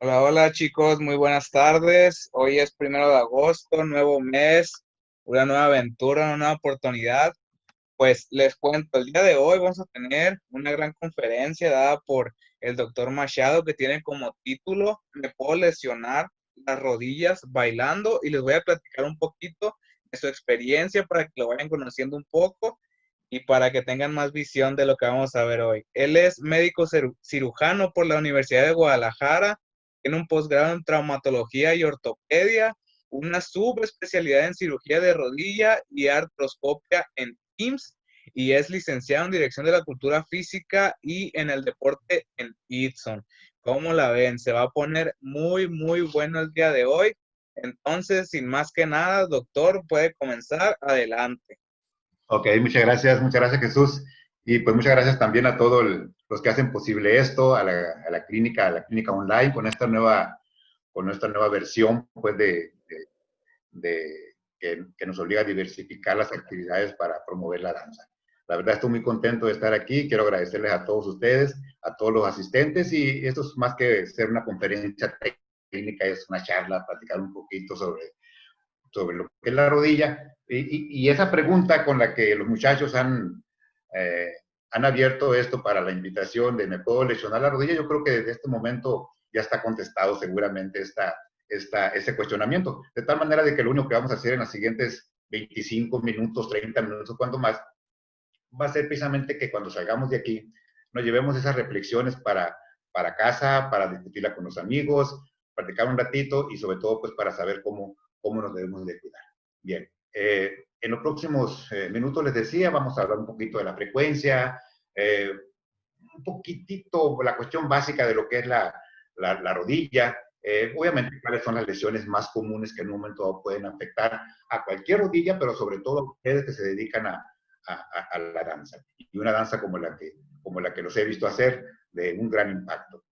Hola, hola chicos, muy buenas tardes. Hoy es 1 de agosto, nuevo mes, una nueva aventura, una nueva oportunidad. Pues les cuento, el día de hoy vamos a tener una gran conferencia dada por el doctor Machado que tiene como título "Me puedo lesionar las rodillas bailando", y les voy a platicar un poquito de su experiencia para que lo vayan conociendo un poco y para que tengan más visión de lo que vamos a ver hoy. Él es médico cirujano por la Universidad de Guadalajara, tiene un posgrado en traumatología y ortopedia, una subespecialidad en cirugía de rodilla y artroscopia en IMSS, y es licenciado en Dirección de la Cultura Física y en el Deporte en ITSON. ¿Cómo la ven? Se va a poner muy, muy bueno el día de hoy. Entonces, sin más que nada, doctor, puede comenzar. Adelante. Ok, muchas gracias Jesús. Y pues muchas gracias también a todos los que hacen posible esto, a la clínica online, con esta nueva versión pues que nos obliga a diversificar las actividades para promover la danza. La verdad estoy muy contento de estar aquí, quiero agradecerles a todos ustedes, a todos los asistentes, y esto es más que ser una conferencia técnica, es una charla, platicar un poquito sobre lo que es la rodilla. Y esa pregunta con la que los muchachos han abierto esto para la invitación de ¿me puedo lesionar la rodilla? Yo creo que desde este momento ya está contestado seguramente ese cuestionamiento. De tal manera de que lo único que vamos a hacer en los siguientes 25 minutos, 30 minutos, cuanto más, va a ser precisamente que cuando salgamos de aquí nos llevemos esas reflexiones para casa, para discutirla con los amigos, practicar un ratito y sobre todo pues para saber cómo nos debemos de cuidar. Bien, en los próximos minutos les decía, vamos a hablar un poquito de la frecuencia, eh, un poquitito la cuestión básica de lo que es la rodilla, obviamente cuáles son las lesiones más comunes que en un momento pueden afectar a cualquier rodilla, pero sobre todo a ustedes que se dedican a la danza. Y una danza como la que los he visto hacer, de un gran impacto.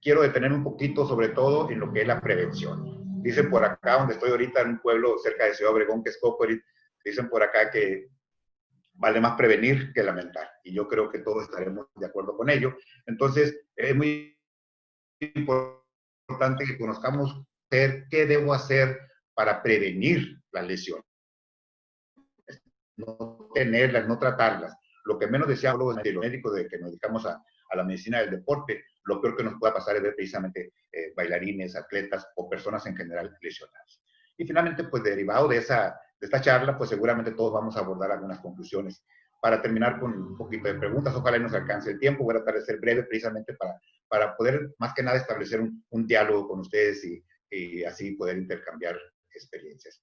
Quiero detenerme un poquito sobre todo en lo que es la prevención. Dicen por acá, donde estoy ahorita, en un pueblo cerca de Ciudad Obregón, que es Cocorit, dicen por acá que vale más prevenir que lamentar. Y yo creo que todos estaremos de acuerdo con ello. Entonces, es muy importante que conozcamos qué debo hacer para prevenir las lesiones, no tenerlas, no tratarlas. Lo que menos deseamos los médicos de que nos dedicamos a la medicina del deporte, lo peor que nos pueda pasar es ver precisamente bailarines, atletas o personas en general lesionadas. Y finalmente, pues derivado de esta charla, pues seguramente todos vamos a abordar algunas conclusiones. Para terminar con un poquito de preguntas, ojalá nos alcance el tiempo, voy a tratar de ser breve precisamente para poder más que nada establecer un diálogo con ustedes y así poder intercambiar experiencias.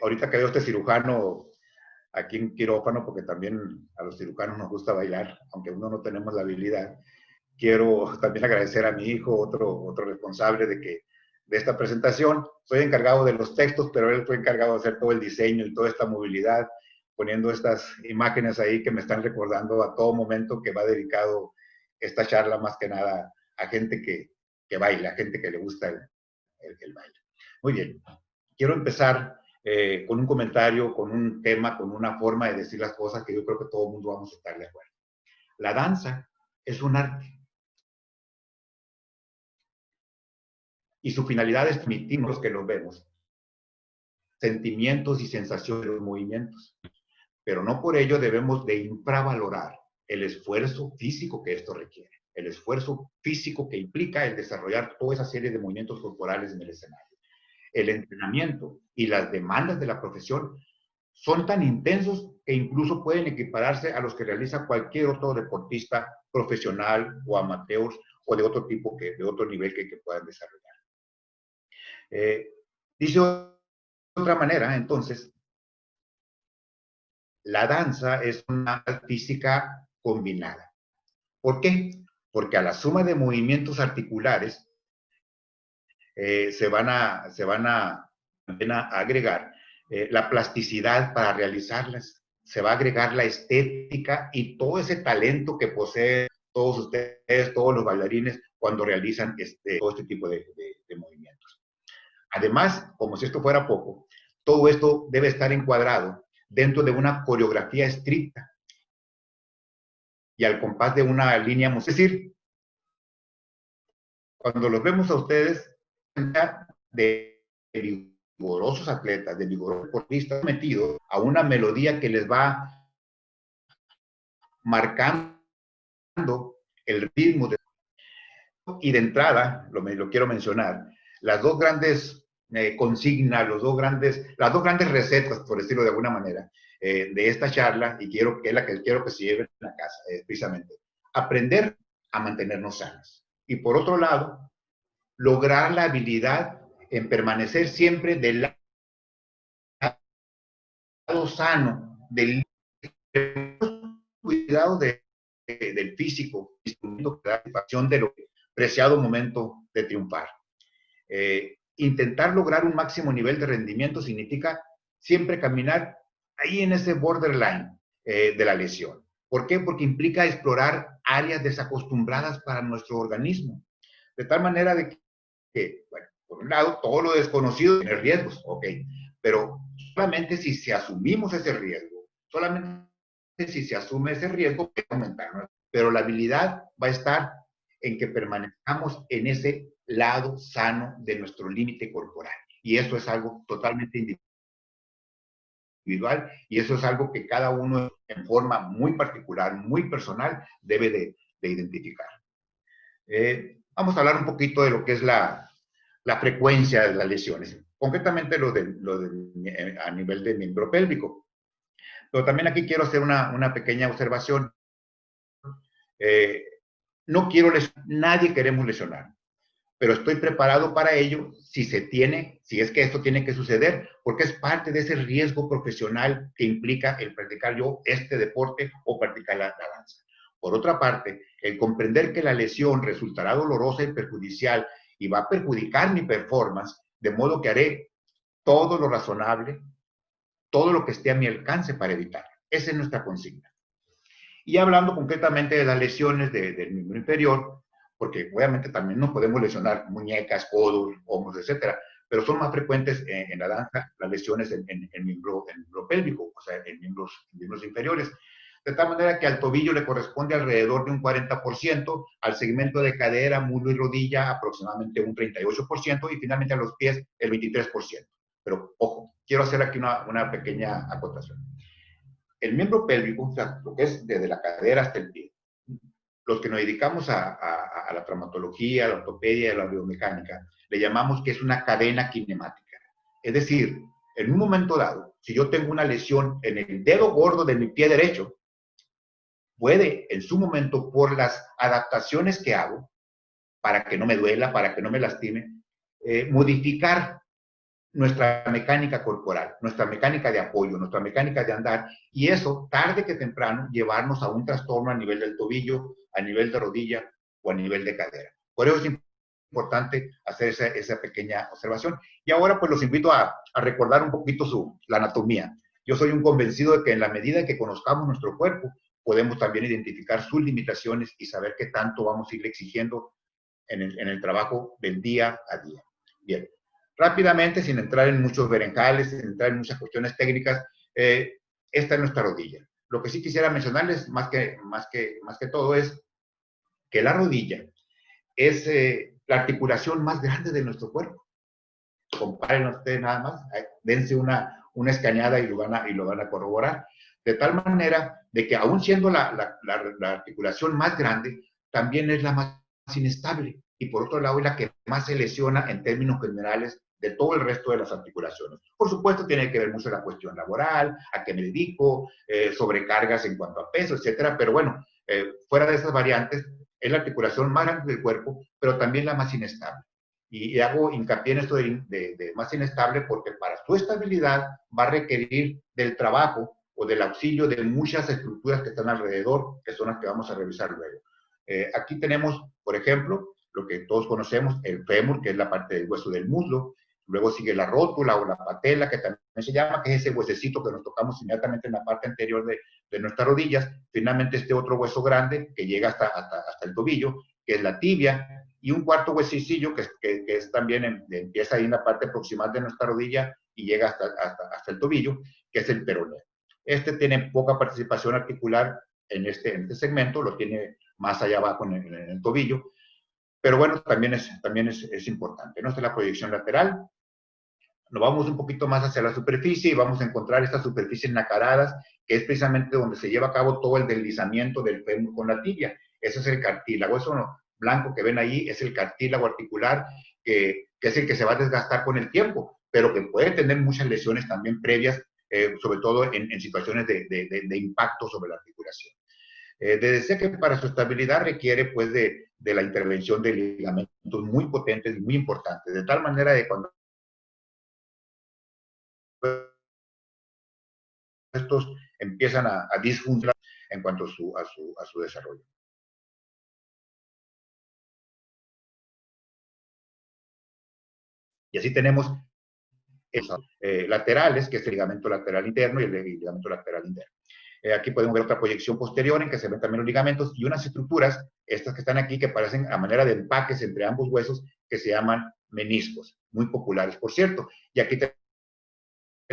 Ahorita que veo este cirujano aquí en quirófano, porque también a los cirujanos nos gusta bailar, aunque uno no tenemos la habilidad. Quiero también agradecer a mi hijo, otro responsable de esta presentación. Soy encargado de los textos, pero él fue encargado de hacer todo el diseño y toda esta movilidad, poniendo estas imágenes ahí que me están recordando a todo momento que va dedicado esta charla más que nada a gente que baila, a gente que le gusta el baile. Muy bien, quiero empezar con un comentario, con un tema, con una forma de decir las cosas que yo creo que todo el mundo vamos a estar de acuerdo. La danza es un arte y su finalidad es transmitirnos que los vemos sentimientos y sensaciones de los movimientos, pero no por ello debemos de infravalorar el esfuerzo físico que esto requiere, el esfuerzo físico que implica el desarrollar toda esa serie de movimientos corporales en el escenario. El entrenamiento y las demandas de la profesión son tan intensos que incluso pueden equipararse a los que realiza cualquier otro deportista profesional o amateur o de otro tipo, de otro nivel que puedan desarrollar. Dice de otra manera, entonces, la danza es una física combinada. ¿Por qué? Porque a la suma de movimientos articulares se van a agregar la plasticidad para realizarlas, se va a agregar la estética y todo ese talento que poseen todos ustedes, todos los bailarines, cuando realizan todo este tipo de movimientos. Además, como si esto fuera poco, todo esto debe estar encuadrado dentro de una coreografía estricta y al compás de una línea musical. Es decir, cuando los vemos a ustedes, de vigorosos atletas, de vigorosos deportistas metidos a una melodía que les va marcando el ritmo. Y de entrada, lo quiero mencionar, las dos grandes consignas, las dos grandes recetas, por decirlo de alguna manera, de esta charla, y que es la que quiero que se lleven a la casa, precisamente, aprender a mantenernos sanos. Y por otro lado, lograr la habilidad en permanecer siempre del lado sano, del cuidado del físico, disminuyendo la satisfacción de lo preciado momento de triunfar. Intentar lograr un máximo nivel de rendimiento significa siempre caminar ahí en ese borderline de la lesión. ¿Por qué? Porque implica explorar áreas desacostumbradas para nuestro organismo. De tal manera de que, bueno, por un lado, todo lo desconocido tiene riesgos, ok, pero solamente si se asumimos ese riesgo, solamente si se asume ese riesgo, puede aumentar, pero la habilidad va a estar en que permanezcamos en ese lado sano de nuestro límite corporal. Y eso es algo totalmente individual y eso es algo que cada uno en forma muy particular, muy personal, debe de identificar. Vamos a hablar un poquito de lo que es la frecuencia de las lesiones, concretamente a nivel de miembro pélvico. Pero también aquí quiero hacer una pequeña observación. No quiero lesionar, nadie queremos lesionar, pero estoy preparado para ello si es que esto tiene que suceder, porque es parte de ese riesgo profesional que implica el practicar yo este deporte o practicar la danza. Por otra parte, el comprender que la lesión resultará dolorosa y perjudicial y va a perjudicar mi performance, de modo que haré todo lo razonable, todo lo que esté a mi alcance para evitar. Esa es nuestra consigna. Y hablando concretamente de las lesiones del miembro inferior, porque obviamente también nos podemos lesionar muñecas, codos, hombros, etcétera, pero son más frecuentes en la danza las lesiones en miembro pélvico, o sea, en miembros inferiores. De tal manera que al tobillo le corresponde alrededor de un 40%, al segmento de cadera, muslo y rodilla aproximadamente un 38% y finalmente a los pies el 23%. Pero ojo, quiero hacer aquí una pequeña acotación. El miembro pélvico, o sea, lo que es desde la cadera hasta el pie, los que nos dedicamos a la traumatología, a la ortopedia, a la biomecánica, le llamamos que es una cadena kinemática. Es decir, en un momento dado, si yo tengo una lesión en el dedo gordo de mi pie derecho, puede en su momento, por las adaptaciones que hago, para que no me duela, para que no me lastime, modificar nuestra mecánica corporal, nuestra mecánica de apoyo, nuestra mecánica de andar, y eso, tarde que temprano, llevarnos a un trastorno a nivel del tobillo, a nivel de rodilla o a nivel de cadera. Por eso es importante hacer esa pequeña observación. Y ahora pues los invito a recordar un poquito la anatomía. Yo soy un convencido de que en la medida que conozcamos nuestro cuerpo, podemos también identificar sus limitaciones y saber qué tanto vamos a ir exigiendo en el trabajo del día a día. Bien. Rápidamente, sin entrar en muchos berenjales, sin entrar en muchas cuestiones técnicas, esta es nuestra rodilla. Lo que sí quisiera mencionarles, más que todo, es que la rodilla es la articulación más grande de nuestro cuerpo. Comparen ustedes nada más, dense una escaneada y lo van a corroborar. De tal manera de que aún siendo la articulación más grande, también es la más inestable. Y por otro lado, es la que más se lesiona en términos generales de todo el resto de las articulaciones. Por supuesto, tiene que ver mucho la cuestión laboral, a qué me dedico, sobrecargas en cuanto a peso, etcétera. Pero bueno, fuera de esas variantes, es la articulación más grande del cuerpo, pero también la más inestable. Y hago hincapié en esto de más inestable porque para su estabilidad va a requerir del trabajo o del auxilio de muchas estructuras que están alrededor, que son las que vamos a revisar luego. Aquí tenemos, por ejemplo, lo que todos conocemos, el fémur, que es la parte del hueso del muslo. Luego sigue la rótula o la patela, que también se llama, que es ese huesecito que nos tocamos inmediatamente en la parte anterior de nuestras rodillas. Finalmente, este otro hueso grande que llega hasta el tobillo, que es la tibia, y un cuarto huesicillo que es también, empieza ahí en la parte proximal de nuestra rodilla y llega hasta el tobillo, que es el peroné. Este tiene poca participación articular en este segmento, lo tiene más allá abajo en el tobillo, pero bueno, también es importante, ¿no? Esta es la proyección lateral. Nos vamos un poquito más hacia la superficie y vamos a encontrar estas superficies nacaradas, que es precisamente donde se lleva a cabo todo el deslizamiento del fémur con la tibia. Ese es el cartílago. Eso blanco que ven ahí es el cartílago articular, que es el que se va a desgastar con el tiempo, pero que puede tener muchas lesiones también previas, sobre todo en situaciones de impacto sobre la articulación. Decía que para su estabilidad requiere pues de la intervención de ligamentos muy potentes y muy importantes, de tal manera de cuando estos empiezan a disfuncionar en cuanto a su desarrollo. Y así tenemos laterales, que es el ligamento lateral interno y el ligamento lateral interno. Aquí podemos ver otra proyección posterior en que se ven también los ligamentos y unas estructuras, estas que están aquí, que parecen a manera de empaques entre ambos huesos, que se llaman meniscos, muy populares, por cierto. Y aquí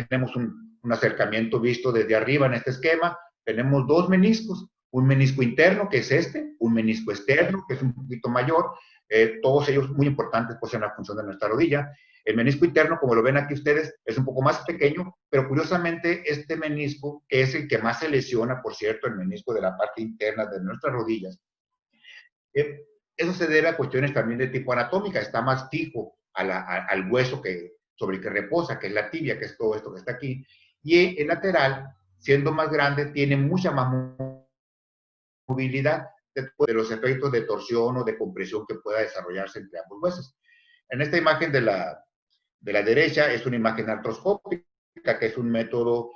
tenemos un acercamiento visto desde arriba en este esquema. Tenemos dos meniscos, un menisco interno, que es este, un menisco externo, que es un poquito mayor, todos ellos muy importantes pues, en la función de nuestra rodilla. El menisco interno, como lo ven aquí ustedes, es un poco más pequeño, pero curiosamente este menisco, que es el que más se lesiona, por cierto, el menisco de la parte interna de nuestras rodillas, eso se debe a cuestiones también de tipo anatómica, está más fijo al hueso sobre el que reposa, que es la tibia, que es todo esto que está aquí, y el lateral, siendo más grande, tiene mucha más movilidad de los efectos de torsión o de compresión que pueda desarrollarse entre ambos huesos. En esta imagen de la derecha es una imagen artroscópica, que es un método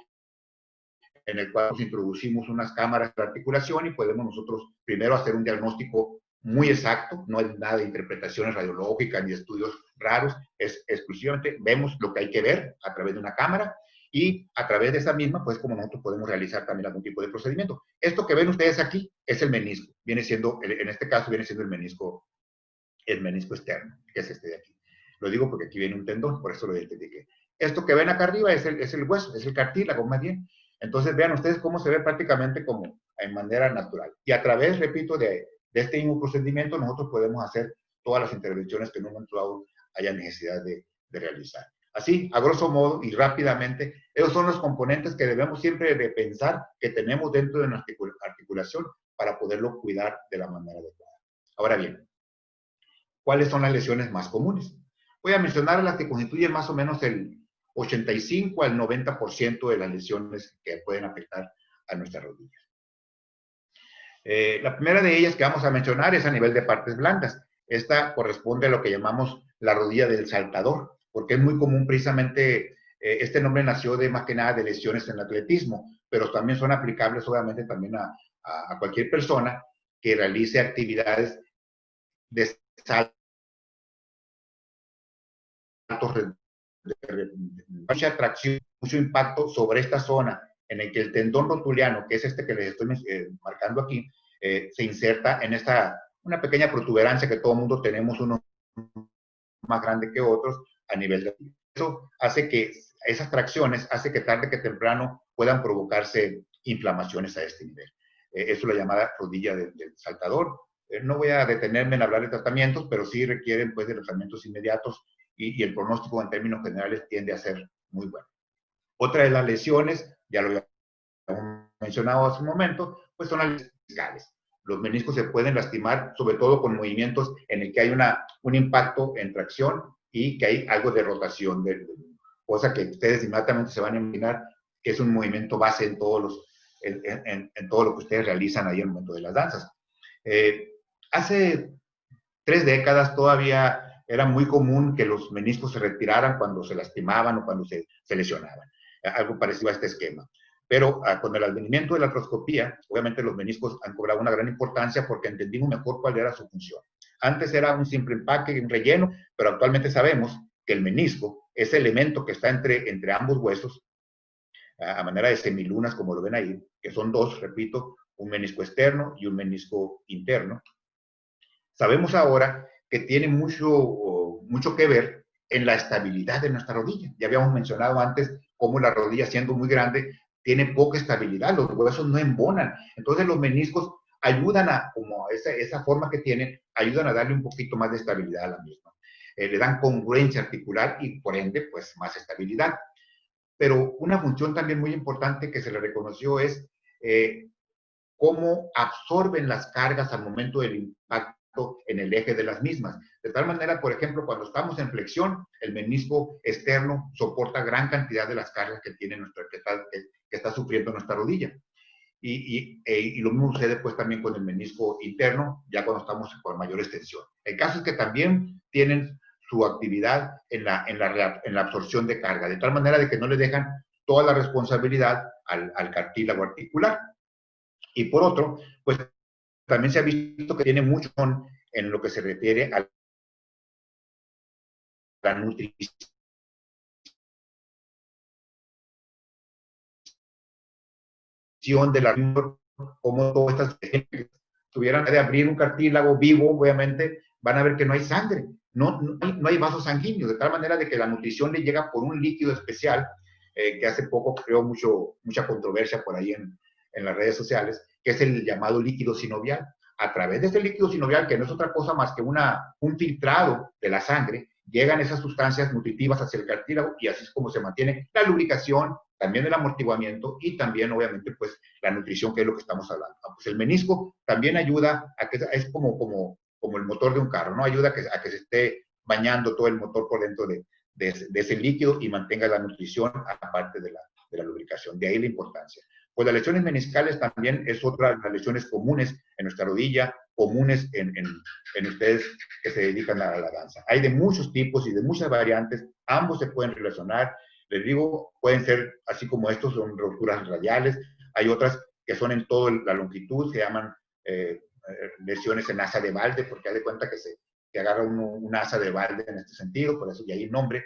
en el cual nos introducimos unas cámaras de articulación y podemos nosotros primero hacer un diagnóstico muy exacto, no hay nada de interpretaciones radiológicas ni de estudios raros, es exclusivamente vemos lo que hay que ver a través de una cámara y a través de esa misma, pues como nosotros podemos realizar también algún tipo de procedimiento. Esto que ven ustedes aquí es el menisco, viene siendo, en este caso viene siendo el menisco externo, que es este de aquí. Lo digo porque aquí viene un tendón, por eso lo identifiqué. Esto que ven acá arriba es el hueso, es el cartílago más bien. Entonces vean ustedes cómo se ve prácticamente como en manera natural. Y a través, repito, de este mismo procedimiento nosotros podemos hacer todas las intervenciones que en un momento dado haya necesidad de realizar. Así, a grosso modo y rápidamente, esos son los componentes que debemos siempre de pensar que tenemos dentro de nuestra articulación para poderlo cuidar de la manera adecuada. Ahora bien, ¿cuáles son las lesiones más comunes? Voy a mencionar las que constituyen más o menos el 85 al 90% de las lesiones que pueden afectar a nuestras rodillas. La primera de ellas que vamos a mencionar es a nivel de partes blandas. Esta corresponde a lo que llamamos la rodilla del saltador, porque es muy común precisamente, este nombre nació de más que nada de lesiones en el atletismo, pero también son aplicables obviamente también a cualquier persona que realice actividades de salto, mucha atracción, mucho impacto sobre esta zona en el que el tendón rotuliano, que es este que les estoy marcando aquí, se inserta en una pequeña protuberancia que todo el mundo tenemos, uno más grande que otros, a nivel de... Eso hace que esas tracciones, hace que tarde que temprano puedan provocarse inflamaciones a este nivel. Eso es la llamada rodilla del saltador. No voy a detenerme en hablar de tratamientos, pero sí requieren pues de tratamientos inmediatos y el pronóstico en términos generales tiende a ser muy bueno. Otra de las lesiones, ya lo habíamos mencionado hace un momento, pues son las lesiones meniscales. Los meniscos se pueden lastimar, sobre todo con movimientos en el que hay un impacto en tracción y que hay algo de rotación, cosa que ustedes inmediatamente se van a imaginar que es un movimiento base en todo lo que ustedes realizan ahí en el momento de las danzas. Hace 3 décadas todavía era muy común que los meniscos se retiraran cuando se lastimaban o cuando se lesionaban. Algo parecido a este esquema. Pero con el advenimiento de la artroscopía, obviamente los meniscos han cobrado una gran importancia porque entendimos mejor cuál era su función. Antes era un simple empaque, un relleno, pero actualmente sabemos que el menisco, ese elemento que está entre ambos huesos, a manera de semilunas, como lo ven ahí, que son dos, repito, un menisco externo y un menisco interno. Sabemos ahora que tiene mucho que ver en la estabilidad de nuestra rodilla. Ya habíamos mencionado antes cómo la rodilla, siendo muy grande, tiene poca estabilidad, los huesos no embonan. Entonces los meniscos ayudan a, como esa forma que tienen, ayudan a darle un poquito más de estabilidad a la misma. Le dan congruencia articular y por ende, pues más estabilidad. Pero una función también muy importante que se le reconoció es cómo absorben las cargas al momento del impacto en el eje de las mismas. De tal manera, por ejemplo, cuando estamos en flexión, el menisco externo soporta gran cantidad de las cargas que tiene que está sufriendo nuestra rodilla. Y lo mismo sucede pues también con el menisco interno, ya cuando estamos con mayor extensión. El caso es que también tienen su actividad en la absorción de carga, de tal manera de que no le dejan toda la responsabilidad al cartílago articular. Y por otro, pues también se ha visto que tiene mucho en lo que se refiere a la nutrición de la, como todas estas tuvieran de abrir un cartílago vivo, obviamente, van a ver que no hay sangre, no hay vasos sanguíneos, de tal manera de que la nutrición le llega por un líquido especial, que hace poco creó mucha controversia por ahí en las redes sociales, que es el llamado líquido sinovial. A través de este líquido sinovial, que no es otra cosa más que un filtrado de la sangre, llegan esas sustancias nutritivas hacia el cartílago y así es como se mantiene la lubricación, también el amortiguamiento y también, obviamente, pues la nutrición, que es lo que estamos hablando. Pues el menisco también ayuda a que es como el motor de un carro, ¿no? Ayuda a que se esté bañando todo el motor por dentro de ese líquido y mantenga la nutrición aparte de la lubricación. De ahí la importancia. Pues las lesiones meniscales también es otra de las lesiones comunes en nuestra rodilla, comunes en ustedes que se dedican a la danza. Hay de muchos tipos y de muchas variantes, ambos se pueden relacionar. Les digo, pueden ser, así como estos, son roturas radiales, hay otras que son en toda la longitud, se llaman lesiones en asa de balde, porque haz de cuenta que agarra una asa de balde en este sentido, por eso y ahí el nombre.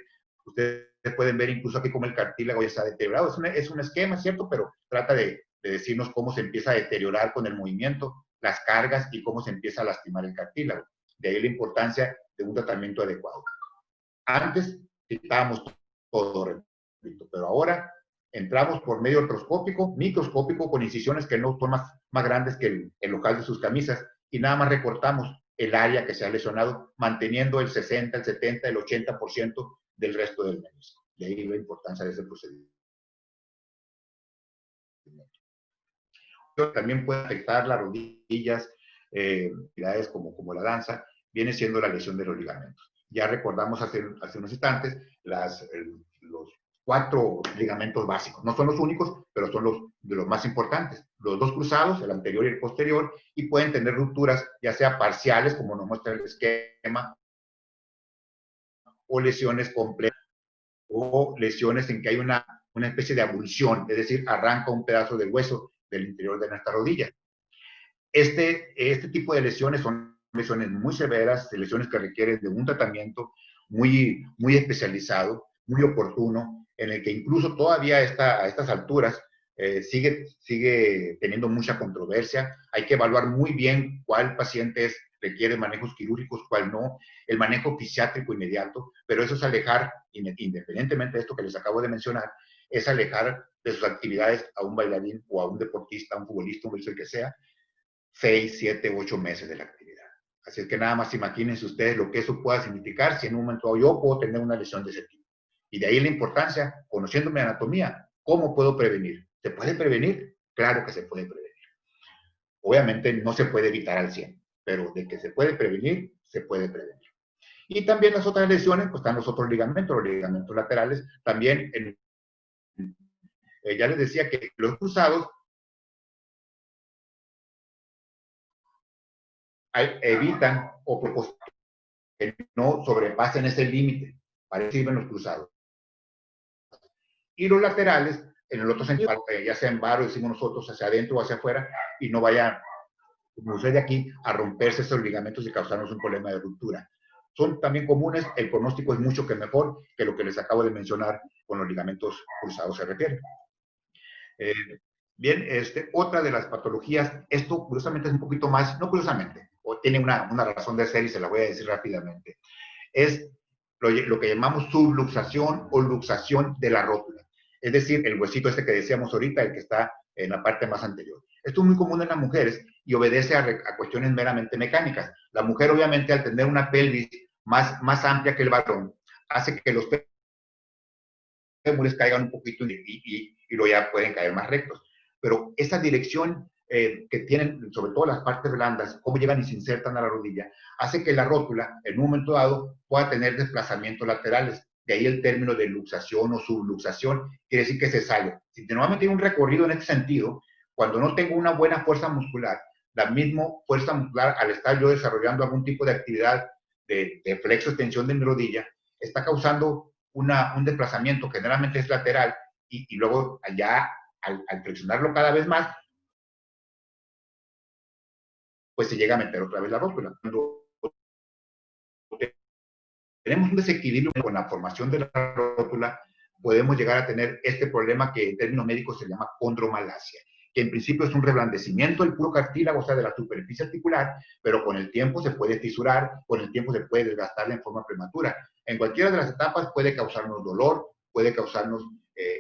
Ustedes pueden ver incluso aquí como el cartílago ya está deteriorado. Es un esquema, ¿cierto? Pero trata de decirnos cómo se empieza a deteriorar con el movimiento, las cargas y cómo se empieza a lastimar el cartílago. De ahí la importancia de un tratamiento adecuado. Antes quitábamos todo, repito, pero ahora entramos por medio artroscópico, microscópico, con incisiones que no son más grandes que el local de sus camisas y nada más recortamos el área que se ha lesionado, manteniendo el 60, el 70, el 80% del resto del menisco. De ahí la importancia de ese procedimiento. También puede afectar las rodillas, actividades como la danza, viene siendo la lesión de los ligamentos. Ya recordamos hace unos instantes los 4 ligamentos básicos. No son los únicos, pero son de los más importantes. Los 2 cruzados, el anterior y el posterior, y pueden tener rupturas, ya sea parciales, como nos muestra el esquema, o lesiones completas, o lesiones en que hay una especie de abulsión, es decir, arranca un pedazo del hueso del interior de nuestra rodilla. Este tipo de lesiones son lesiones muy severas, lesiones que requieren de un tratamiento muy especializado, muy oportuno, en el que incluso todavía a estas alturas sigue teniendo mucha controversia. Hay que evaluar muy bien cuál paciente requiere manejos quirúrgicos, cuál no, el manejo fisiátrico inmediato, pero eso es alejar, independientemente de esto que les acabo de mencionar, es alejar de sus actividades a un bailarín o a un deportista, a un futbolista, un el que sea, 6, 7, 8 meses de la actividad. Así es que nada más imagínense ustedes lo que eso pueda significar si en un momento yo puedo tener una lesión de ese tipo. Y de ahí la importancia, conociendo mi anatomía, ¿cómo puedo prevenir? ¿Se puede prevenir? Claro que se puede prevenir. Obviamente no se puede evitar al 100, pero de que se puede prevenir, se puede prevenir. Y también las otras lesiones, pues están los otros ligamentos, los ligamentos laterales, también ya les decía que los cruzados evitan o que no sobrepasen ese límite, para eso sirven los cruzados. Y los laterales, en el otro sentido, ya sea en varo, decimos nosotros, hacia adentro o hacia afuera, y no vaya, como sucede aquí, a romperse esos ligamentos y causarnos un problema de ruptura. Son también comunes, el pronóstico es mucho que mejor que lo que les acabo de mencionar con los ligamentos cruzados se refiere. Bien, otra de las patologías, esto curiosamente es un poquito más, no curiosamente, o tiene una razón de ser y se la voy a decir rápidamente, es lo que llamamos subluxación o luxación de la rótula. Es decir, el huesito que decíamos ahorita, el que está en la parte más anterior. Esto es muy común en las mujeres y obedece a cuestiones meramente mecánicas. La mujer, obviamente, al tener una pelvis más amplia que el varón, hace que los fémures caigan un poquito y luego ya pueden caer más rectos. Pero esa dirección que tienen, sobre todo las partes blandas, cómo llegan y se insertan a la rodilla, hace que la rótula, en un momento dado, pueda tener desplazamientos laterales. De ahí el término de luxación o subluxación, quiere decir que se sale. Si normalmente hay un recorrido en ese sentido, cuando no tengo una buena fuerza muscular, la misma fuerza muscular, al estar yo desarrollando algún tipo de actividad de flexo extensión de mi rodilla, está causando un desplazamiento, generalmente es lateral, y luego allá, al flexionarlo cada vez más, pues se llega a meter otra vez la rótula. Cuando tenemos un desequilibrio con la formación de la rótula, podemos llegar a tener este problema que en términos médicos se llama condromalacia, que en principio es un reblandecimiento del puro cartílago, o sea, de la superficie articular, pero con el tiempo se puede fisurar, con el tiempo se puede desgastar en forma prematura. En cualquiera de las etapas puede causarnos dolor, puede causarnos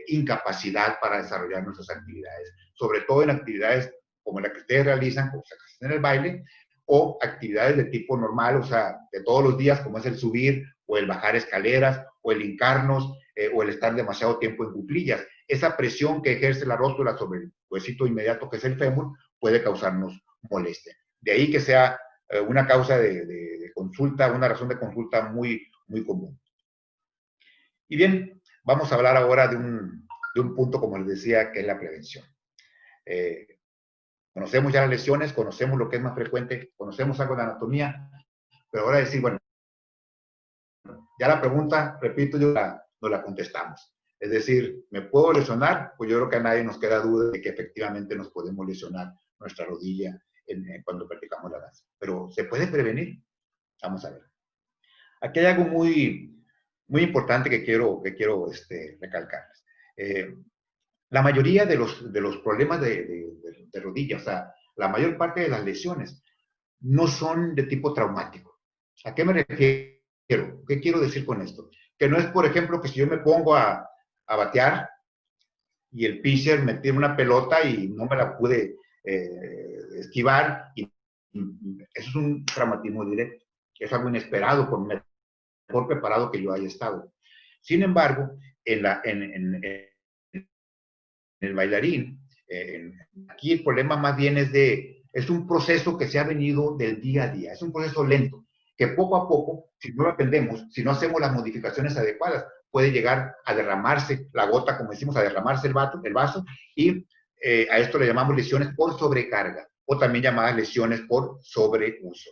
incapacidad para desarrollar nuestras actividades, sobre todo en actividades como la que ustedes realizan, como se hace en el baile, o actividades de tipo normal, o sea, de todos los días, como es el subir o el bajar escaleras o el hincarnos o el estar demasiado tiempo en cuclillas. Esa presión que ejerce la rótula sobre el huesito inmediato que es el fémur puede causarnos molestia. De ahí que sea una causa de consulta, una razón de consulta muy, muy común. Y bien, vamos a hablar ahora de un punto, como les decía, que es la prevención. Conocemos ya las lesiones, conocemos lo que es más frecuente, conocemos algo de anatomía, pero ahora decir, bueno, ya la pregunta, repito, no la contestamos. Es decir, ¿me puedo lesionar? Pues yo creo que a nadie nos queda duda de que efectivamente nos podemos lesionar nuestra rodilla cuando practicamos la danza. Pero ¿se puede prevenir? Vamos a ver. Aquí hay algo muy importante que quiero recalcarles. La mayoría de los problemas de rodilla, o sea, la mayor parte de las lesiones no son de tipo traumático. ¿A qué me refiero? ¿Qué quiero decir con esto? Que no es, por ejemplo, que si yo me pongo a batear y el pitcher me tira una pelota y no me la pude esquivar, y eso es un traumatismo directo, es algo inesperado por mejor preparado que yo haya estado. Sin embargo, en el bailarín, aquí el problema más bien es un proceso que se ha venido del día a día, es un proceso lento, que poco a poco, si no lo atendemos, si no hacemos las modificaciones adecuadas, puede llegar a derramarse la gota, como decimos, a derramarse el vaso, y a esto le llamamos lesiones por sobrecarga, o también llamadas lesiones por sobreuso.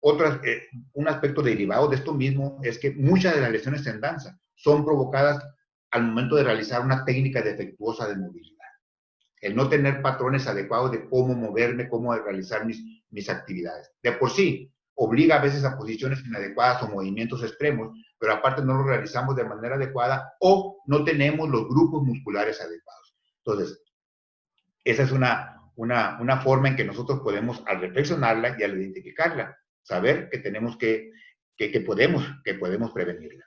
Un aspecto derivado de esto mismo es que muchas de las lesiones en danza son provocadas al momento de realizar una técnica defectuosa de movilidad. El no tener patrones adecuados de cómo moverme, cómo realizar mis actividades. De por sí, obliga a veces a posiciones inadecuadas o movimientos extremos, pero aparte no lo realizamos de manera adecuada o no tenemos los grupos musculares adecuados. Entonces, esa es una forma en que nosotros podemos, al reflexionarla y al identificarla, saber que tenemos que podemos prevenirla.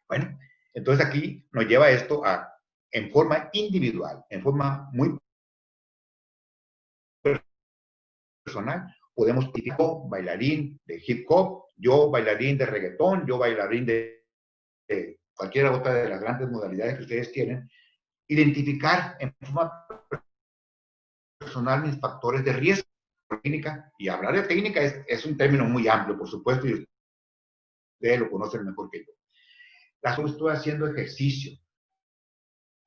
Bueno, entonces aquí nos lleva esto en forma individual, en forma muy personal, podemos yo bailarín de hip hop, yo bailarín de reggaetón, yo bailarín de cualquier otra de las grandes modalidades que ustedes tienen, identificar en forma personal mis factores de riesgo. Técnica, y hablar de técnica es un término muy amplio, por supuesto, y ustedes lo conocen mejor que yo. Estoy haciendo ejercicio,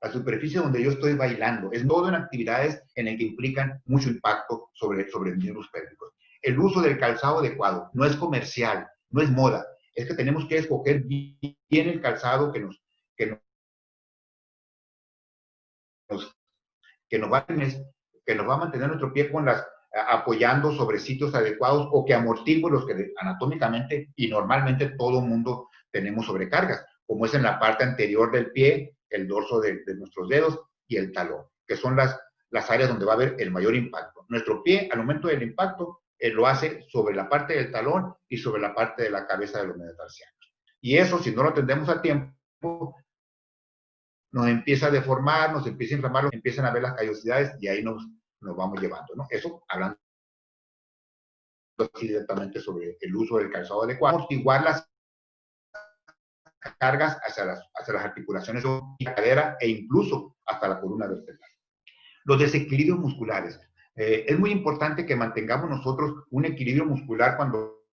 la superficie donde yo estoy bailando, es todo en actividades en las que implican mucho impacto sobre mis miembros pélvicos. El uso del calzado adecuado no es comercial, no es moda, es que tenemos que escoger bien el calzado que nos va a mantener nuestro pie apoyando sobre sitios adecuados o que amortigue los que anatómicamente y normalmente todo mundo tenemos sobrecargas, como es en la parte anterior del pie, el dorso de nuestros dedos y el talón, que son las áreas donde va a haber el mayor impacto. Nuestro pie, al momento del impacto, lo hace sobre la parte del talón y sobre la parte de la cabeza de los metatarsianos. Y eso, si no lo atendemos a tiempo, nos empieza a deformar, nos empieza a inflamar, empiezan a ver las callosidades y ahí nos nos vamos llevando, ¿no? Eso hablando directamente sobre el uso del calzado adecuado, amortiguar las cargas hacia las articulaciones de la cadera e incluso hasta la columna vertebral. Los desequilibrios musculares. Es muy importante que mantengamos nosotros un equilibrio muscular cuando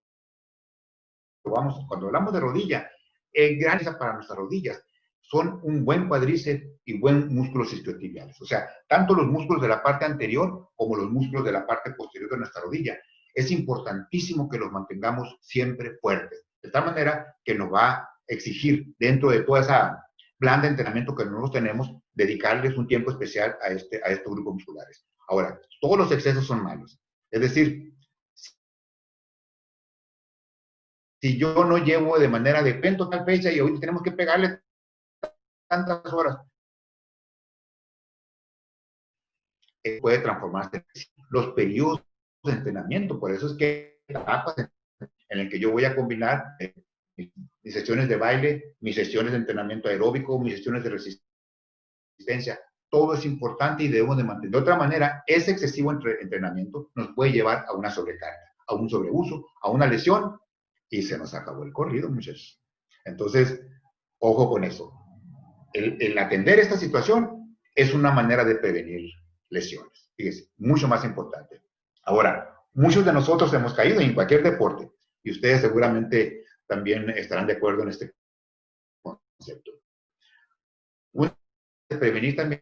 hablamos de rodilla. Gracias para nuestras rodillas son un buen cuádriceps y buen músculos isquiotibiales. O sea, tanto los músculos de la parte anterior como los músculos de la parte posterior de nuestra rodilla. Es importantísimo que los mantengamos siempre fuertes. De tal manera que nos va a exigir, dentro de toda esa plan de entrenamiento que nosotros tenemos, dedicarles un tiempo especial a estos grupos musculares. Ahora, todos los excesos son malos. Es decir, si yo no llevo de manera de pento tal fecha y hoy tenemos que pegarle tantas horas, puede transformarse los periodos de entrenamiento. Por eso es que etapas en el que yo voy a combinar mis sesiones de baile, mis sesiones de entrenamiento aeróbico, mis sesiones de resistencia, todo es importante y debemos de mantener. De otra manera, ese excesivo entrenamiento nos puede llevar a una sobrecarga, a un sobreuso, a una lesión y se nos acabó el corrido, muchachos. Entonces, ojo con eso. El atender esta situación es una manera de prevenir lesiones. Fíjense, mucho más importante. Ahora, muchos de nosotros hemos caído en cualquier deporte y ustedes seguramente también estarán de acuerdo en este concepto. Una de prevenir también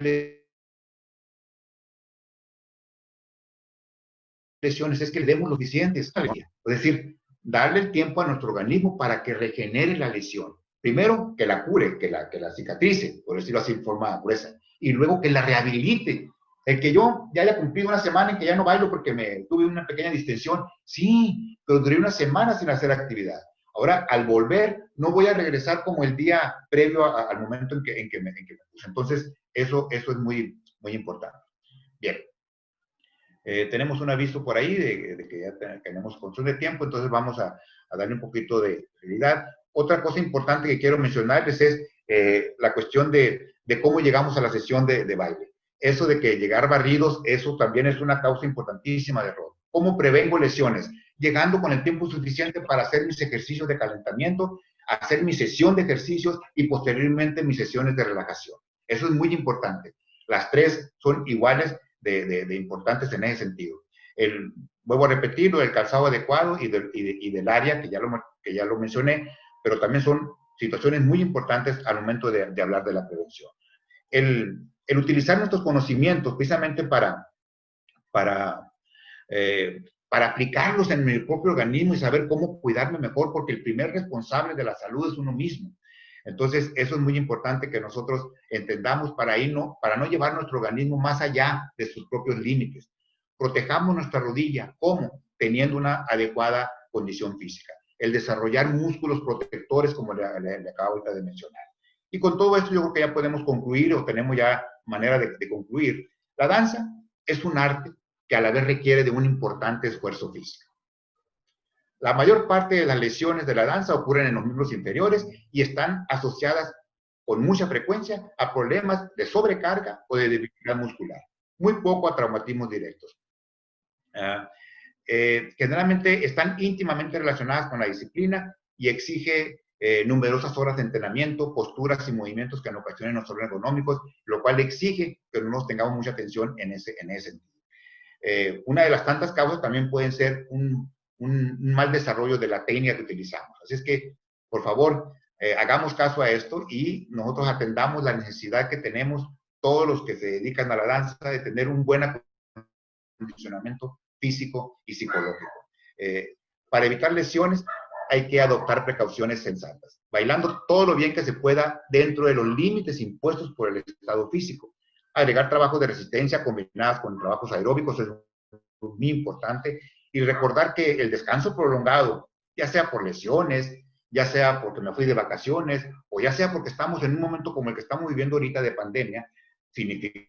lesiones es que le demos lo suficientes. Es decir, darle el tiempo a nuestro organismo para que regenere la lesión. Primero, que la cure, que la cicatrice, por decirlo así, en forma gruesa. Y luego que la rehabilite. El que yo ya haya cumplido una semana en que ya no bailo porque me tuve una pequeña distensión, sí, pero duré una semana sin hacer actividad. Ahora, al volver, no voy a regresar como el día previo al momento en que me puse. Entonces, eso es muy, muy importante. Bien. Tenemos un aviso por ahí de que ya tenemos control de tiempo, entonces vamos a darle un poquito de prioridad. Otra cosa importante que quiero mencionarles es la cuestión de cómo llegamos a la sesión de baile. Eso de que llegar barridos, eso también es una causa importantísima de error. ¿Cómo prevengo lesiones? Llegando con el tiempo suficiente para hacer mis ejercicios de calentamiento, hacer mi sesión de ejercicios y posteriormente mis sesiones de relajación. Eso es muy importante. Las tres son iguales de importantes en ese sentido. Vuelvo a repetirlo, el calzado adecuado y del área, que ya lo mencioné, pero también son situaciones muy importantes al momento de hablar de la prevención. El utilizar nuestros conocimientos precisamente para aplicarlos en mi propio organismo y saber cómo cuidarme mejor, porque el primer responsable de la salud es uno mismo. Entonces, eso es muy importante que nosotros entendamos para no llevar nuestro organismo más allá de sus propios límites. Protejamos nuestra rodilla. ¿Cómo? Teniendo una adecuada condición física. El desarrollar músculos protectores, como le acabo de mencionar. Y con todo esto yo creo que ya podemos concluir, o tenemos ya manera de concluir. La danza es un arte que a la vez requiere de un importante esfuerzo físico. La mayor parte de las lesiones de la danza ocurren en los miembros inferiores y están asociadas con mucha frecuencia a problemas de sobrecarga o de debilidad muscular. Muy poco a traumatismos directos. Generalmente están íntimamente relacionadas con la disciplina y exige numerosas horas de entrenamiento, posturas y movimientos que en ocasiones no son ergonómicos, lo cual exige que nos tengamos mucha atención en ese sentido. Una de las tantas causas también pueden ser un mal desarrollo de la técnica que utilizamos. Así es que, por favor, hagamos caso a esto y nosotros atendamos la necesidad que tenemos todos los que se dedican a la danza de tener un buen acondicionamiento físico y psicológico. Para evitar lesiones hay que adoptar precauciones sensatas, bailando todo lo bien que se pueda dentro de los límites impuestos por el estado físico. Agregar trabajos de resistencia combinados con trabajos aeróbicos es muy importante. Y recordar que el descanso prolongado, ya sea por lesiones, ya sea porque me fui de vacaciones, o ya sea porque estamos en un momento como el que estamos viviendo ahorita de pandemia, significa,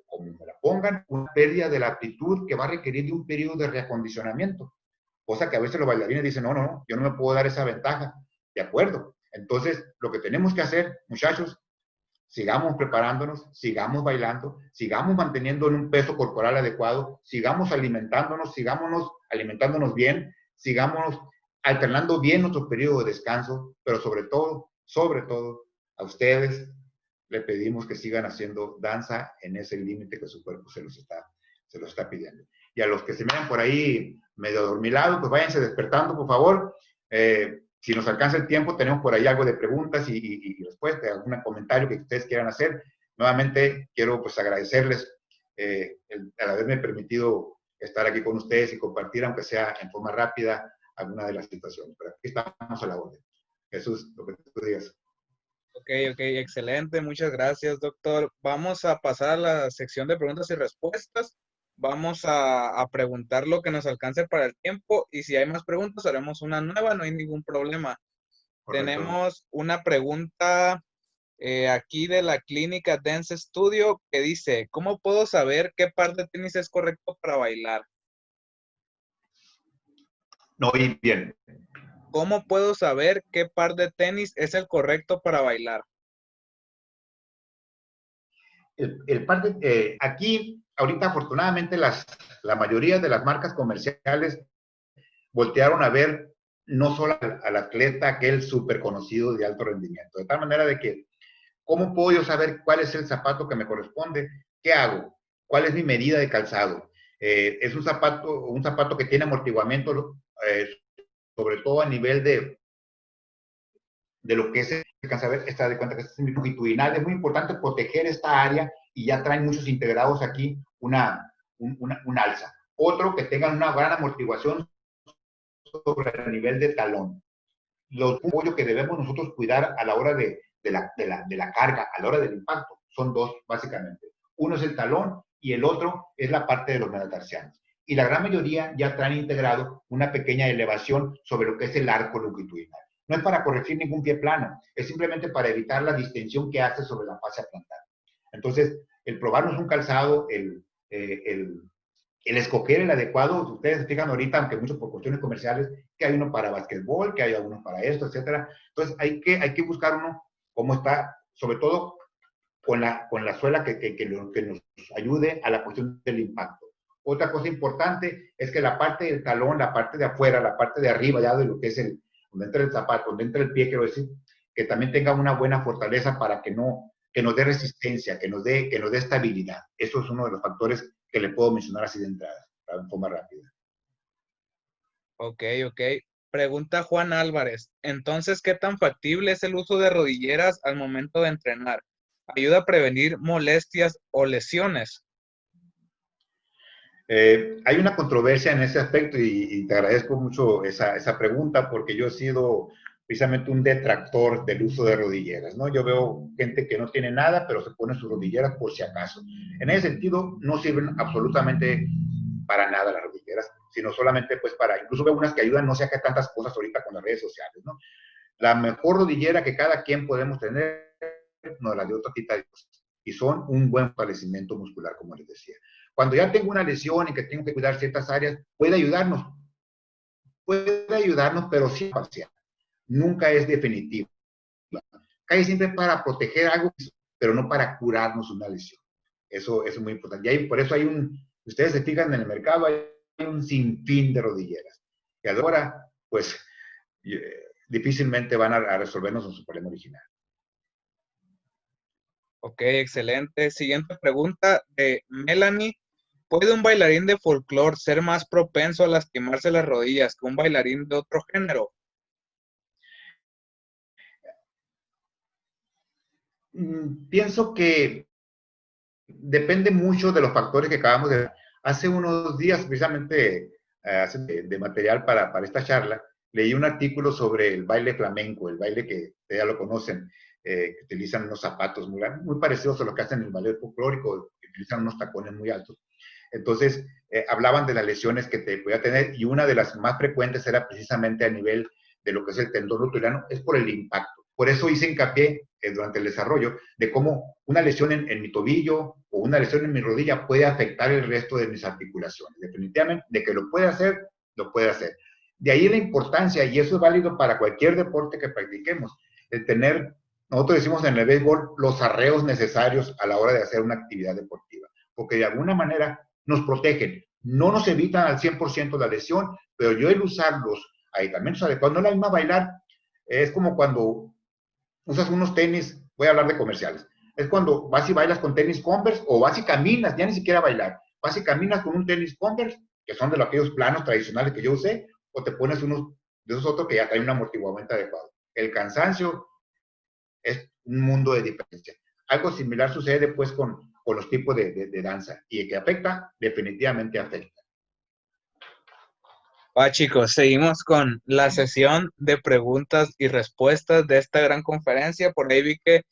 como me la pongan, una pérdida de la aptitud que va a requerir de un periodo de reacondicionamiento. Cosa que a veces los bailarines dicen, no, yo no me puedo dar esa ventaja. De acuerdo. Entonces, lo que tenemos que hacer, muchachos, sigamos preparándonos, sigamos bailando, sigamos manteniendo un peso corporal adecuado, sigamos alimentándonos bien, sigamos alternando bien nuestro periodo de descanso, pero sobre todo, a ustedes le pedimos que sigan haciendo danza en ese límite que su cuerpo se los está pidiendo. Y a los que se me ven por ahí medio adormilados, pues váyanse despertando, por favor. Si nos alcanza el tiempo, tenemos por ahí algo de preguntas y respuestas, algún comentario que ustedes quieran hacer. Nuevamente, quiero pues agradecerles el haberme permitido estar aquí con ustedes y compartir, aunque sea en forma rápida, alguna de las situaciones. Pero aquí estamos a la orden. Jesús, lo que tú digas. Ok, excelente. Muchas gracias, doctor. Vamos a pasar a la sección de preguntas y respuestas. Vamos a preguntar lo que nos alcance para el tiempo y si hay más preguntas haremos una nueva, no hay ningún problema. Correcto. Tenemos una pregunta aquí de la clínica Dance Studio que dice, ¿cómo puedo saber qué par de tenis es correcto para bailar? No oí bien. ¿Cómo puedo saber qué par de tenis es el correcto para bailar? Aquí, ahorita, afortunadamente, la mayoría de las marcas comerciales voltearon a ver no solo al atleta, aquel súper conocido de alto rendimiento. De tal manera de que, ¿cómo puedo yo saber cuál es el zapato que me corresponde? ¿Qué hago? ¿Cuál es mi medida de calzado? Es un zapato que tiene amortiguamiento, sobre todo a nivel de lo que es, alcanza a ver, está de cuenta que este es longitudinal, es muy importante proteger esta área y ya traen muchos integrados aquí un alza. Otro, que tengan una gran amortiguación sobre el nivel de talón. Los apoyos que debemos nosotros cuidar a la hora de la carga, a la hora del impacto, son dos, básicamente. Uno es el talón y el otro es la parte de los metatarsianos. Y la gran mayoría ya traen integrado una pequeña elevación sobre lo que es el arco longitudinal. No es para corregir ningún pie plano, es simplemente para evitar la distensión que hace sobre la fascia plantar. Entonces, el probarnos un calzado, el escoger el adecuado, ustedes se fijan ahorita, aunque mucho por cuestiones comerciales, que hay uno para básquetbol, que hay algunos para esto, etcétera. Entonces, hay que buscar uno cómo está, sobre todo con la suela que nos ayude a la cuestión del impacto. Otra cosa importante es que la parte del talón, la parte de afuera, la parte de arriba, ya de lo que es donde entra el zapato, donde entra el pie, quiero decir, que también tenga una buena fortaleza para que nos dé resistencia, que nos dé estabilidad. Eso es uno de los factores que le puedo mencionar así de entrada, en forma rápida. Ok. Pregunta Juan Álvarez. Entonces, ¿qué tan factible es el uso de rodilleras al momento de entrenar? ¿Ayuda a prevenir molestias o lesiones? Hay una controversia en ese aspecto y te agradezco mucho esa pregunta porque yo he sido precisamente un detractor del uso de rodilleras, ¿no? Yo veo gente que no tiene nada, pero se pone sus rodilleras por si acaso. En ese sentido, no sirven absolutamente para nada las rodilleras, sino solamente pues incluso veo unas que ayudan, no sé a qué tantas cosas ahorita con las redes sociales, ¿no? La mejor rodillera que cada quien podemos tener, no la de otra tita de cosas, y son un buen fortalecimiento muscular, como les decía. Cuando ya tengo una lesión y que tengo que cuidar ciertas áreas, puede ayudarnos, pero sí parcial. Nunca es definitiva. Casi siempre para proteger algo, pero no para curarnos una lesión. Eso es muy importante. Y ahí, por eso ustedes se fijan en el mercado, hay un sinfín de rodilleras. Y ahora, pues, difícilmente van a resolvernos nuestro problema original. Ok, excelente. Siguiente pregunta de Melanie. ¿Puede un bailarín de folclore ser más propenso a lastimarse las rodillas que un bailarín de otro género? Pienso que depende mucho de los factores que acabamos de ver. Hace unos días, precisamente de material para esta charla, leí un artículo sobre el baile flamenco, el baile que ya lo conocen, que utilizan unos zapatos muy parecidos a lo que hacen en el ballet folclórico, que utilizan unos tacones muy altos. Entonces, hablaban de las lesiones que te podía tener y una de las más frecuentes era precisamente a nivel de lo que es el tendón rotulano, es por el impacto. Por eso hice hincapié durante el desarrollo de cómo una lesión en mi tobillo o una lesión en mi rodilla puede afectar el resto de mis articulaciones. Definitivamente, de que lo puede hacer, lo puede hacer. De ahí la importancia, y eso es válido para cualquier deporte que practiquemos, el tener nosotros decimos en el béisbol, los arreos necesarios a la hora de hacer una actividad deportiva, porque de alguna manera nos protegen. No nos evitan al 100% la lesión, pero yo el usar los aditamentos adecuados, no es la misma bailar, es como cuando usas unos tenis, voy a hablar de comerciales, es cuando vas y bailas con tenis Converse o vas y caminas, ya ni siquiera bailar, vas y caminas con un tenis Converse, que son de aquellos planos tradicionales que yo usé, o te pones unos de esos otros que ya traen un amortiguamiento adecuado. El cansancio es un mundo de diferencia. Algo similar sucede después con los tipos de danza y que afecta, definitivamente afecta. Va, chicos, seguimos con la sesión de preguntas y respuestas de esta gran conferencia. Por ahí vi que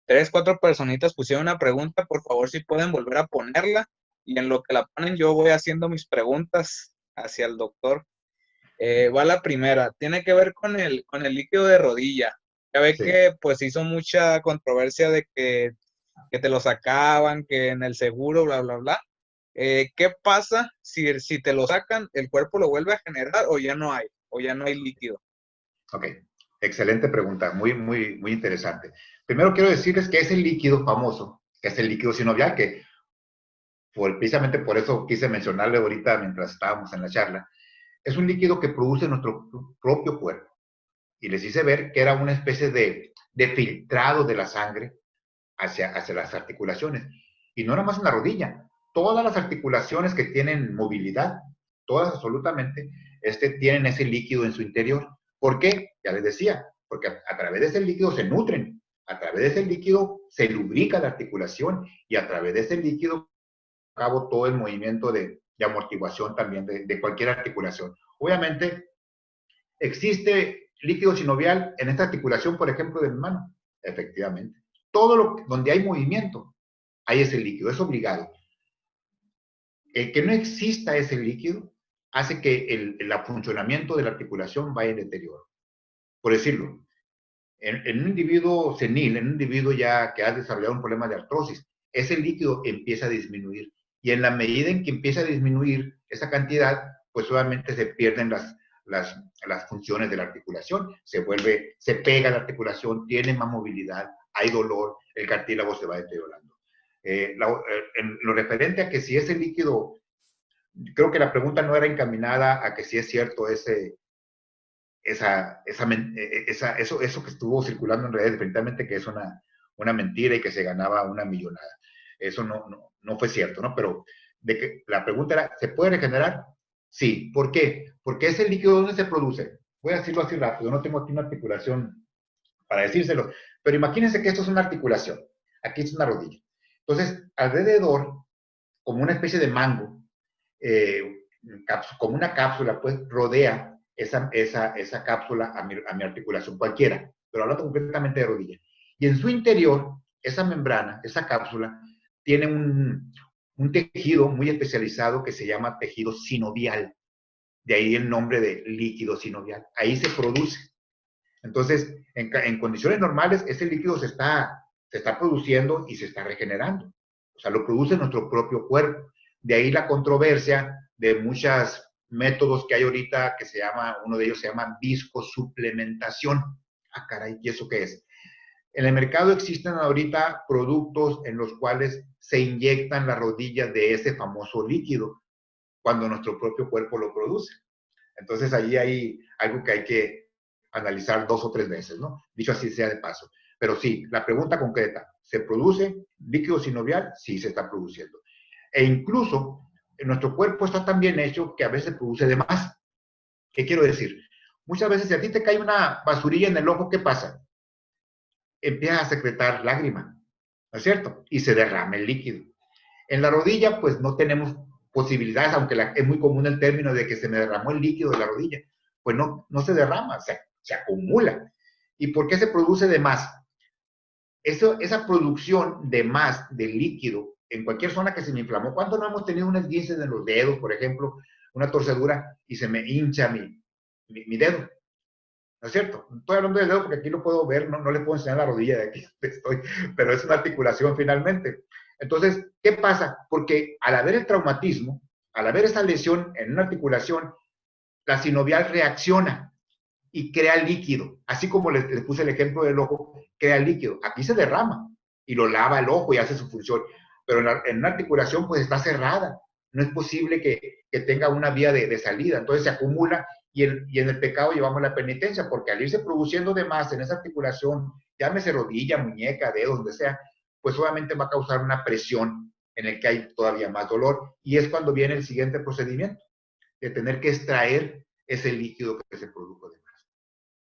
3, 4 personitas pusieron una pregunta. Por favor, si pueden volver a ponerla. Y en lo que la ponen, yo voy haciendo mis preguntas hacia el doctor. Va la primera. Tiene que ver con el líquido de rodilla. Ya ve Sí. que pues hizo mucha controversia de que te lo sacaban, que en el seguro, bla, bla, bla. ¿Qué pasa si te lo sacan, el cuerpo lo vuelve a generar o ya no hay líquido? Ok, excelente pregunta, muy interesante. Primero quiero decirles que ese líquido famoso, que es el líquido sinovial, que precisamente por eso quise mencionarle ahorita mientras estábamos en la charla, es un líquido que produce nuestro propio cuerpo. Y les hice ver que era una especie de filtrado de la sangre hacia las articulaciones. Y no nada más en la rodilla, todas las articulaciones que tienen movilidad, todas absolutamente, tienen ese líquido en su interior. ¿Por qué? Ya les decía, porque a través de ese líquido se nutren, a través de ese líquido se lubrica la articulación y a través de ese líquido cabo todo el movimiento de amortiguación también de cualquier articulación. Obviamente, existe líquido sinovial en esta articulación, por ejemplo, de mi mano. Efectivamente. Donde hay movimiento, hay ese líquido, es obligado. El que no exista ese líquido hace que el funcionamiento de la articulación vaya en deterioro. Por decirlo, en un individuo senil, en un individuo ya que ha desarrollado un problema de artrosis, ese líquido empieza a disminuir. Y en la medida en que empieza a disminuir esa cantidad, pues obviamente se pierden las funciones de la articulación, se pega la articulación, tiene más movilidad, hay dolor, el cartílago se va deteriorando. En lo referente a que si ese líquido, creo que la pregunta no era encaminada a que si es cierto eso que estuvo circulando en redes, definitivamente que es una mentira y que se ganaba una millonada. Eso no fue cierto, ¿no? Pero de que la pregunta era, ¿se puede regenerar? Sí. ¿Por qué? Porque ese líquido, ¿dónde se produce? Voy a decirlo así rápido, no tengo aquí una articulación para decírselo, pero imagínense que esto es una articulación, aquí es una rodilla. Entonces, alrededor, como una especie de mango, como una cápsula, pues rodea esa cápsula a mi articulación, cualquiera, pero hablando concretamente de rodilla. Y en su interior, esa membrana, esa cápsula, tiene un tejido muy especializado que se llama tejido sinovial. De ahí el nombre de líquido sinovial. Ahí se produce. Entonces, en condiciones normales, ese líquido se está produciendo y se está regenerando. O sea, lo produce nuestro propio cuerpo. De ahí la controversia de muchos métodos que hay ahorita que uno de ellos se llama viscosuplementación. Ah, caray, ¿y eso qué es? En el mercado existen ahorita productos en los cuales se inyectan las rodillas de ese famoso líquido cuando nuestro propio cuerpo lo produce. Entonces, ahí hay algo que hay que analizar 2 o 3 veces, ¿no? Dicho así sea de paso. Pero sí, la pregunta concreta, ¿se produce líquido sinovial? Sí, se está produciendo. E incluso, nuestro cuerpo está tan bien hecho que a veces produce de más. ¿Qué quiero decir? Muchas veces, si a ti te cae una basurilla en el ojo, ¿qué pasa? Empieza a secretar lágrima, ¿no es cierto? Y se derrama el líquido. En la rodilla, pues no tenemos posibilidades, aunque es muy común el término de que se me derramó el líquido de la rodilla. Pues no se derrama, se acumula. ¿Y por qué se produce de más? Esa producción de más de líquido en cualquier zona que se me inflamó. ¿Cuánto no hemos tenido un esguince en los dedos, por ejemplo, una torcedura y se me hincha mi dedo? ¿No es cierto? Estoy hablando del dedo porque aquí lo puedo ver, no le puedo enseñar la rodilla de aquí donde estoy, pero es una articulación finalmente. Entonces, ¿qué pasa? Porque al haber el traumatismo, al haber esa lesión en una articulación, la sinovial reacciona y crea líquido. Así como les puse el ejemplo del ojo, crea líquido. Aquí se derrama y lo lava el ojo y hace su función. Pero en una articulación pues está cerrada. No es posible que tenga una vía de salida. Entonces se acumula y en el pecado llevamos la penitencia, porque al irse produciendo de más en esa articulación, llámese rodilla, muñeca, dedo, donde sea, pues obviamente va a causar una presión en el que hay todavía más dolor. Y es cuando viene el siguiente procedimiento, de tener que extraer ese líquido que se produjo de más.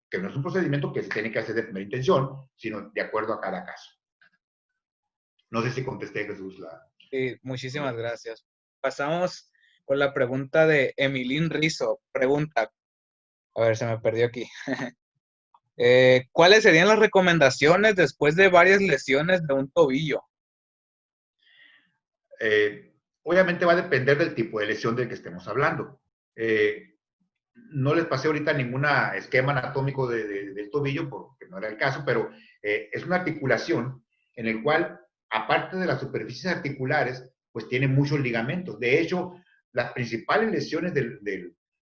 Que no es un procedimiento que se tiene que hacer de primera intención, sino de acuerdo a cada caso. No sé si contesté, Jesús, Sí, muchísimas gracias. Pasamos con la pregunta de Emilín Rizo. Pregunta, a ver, se me perdió aquí. ¿Cuáles serían las recomendaciones después de varias lesiones de un tobillo? Obviamente va a depender del tipo de lesión del que estemos hablando. No les pasé ahorita ningún esquema anatómico del tobillo, porque no era el caso, pero es una articulación en el cual, aparte de las superficies articulares, pues tiene muchos ligamentos. De hecho, las principales lesiones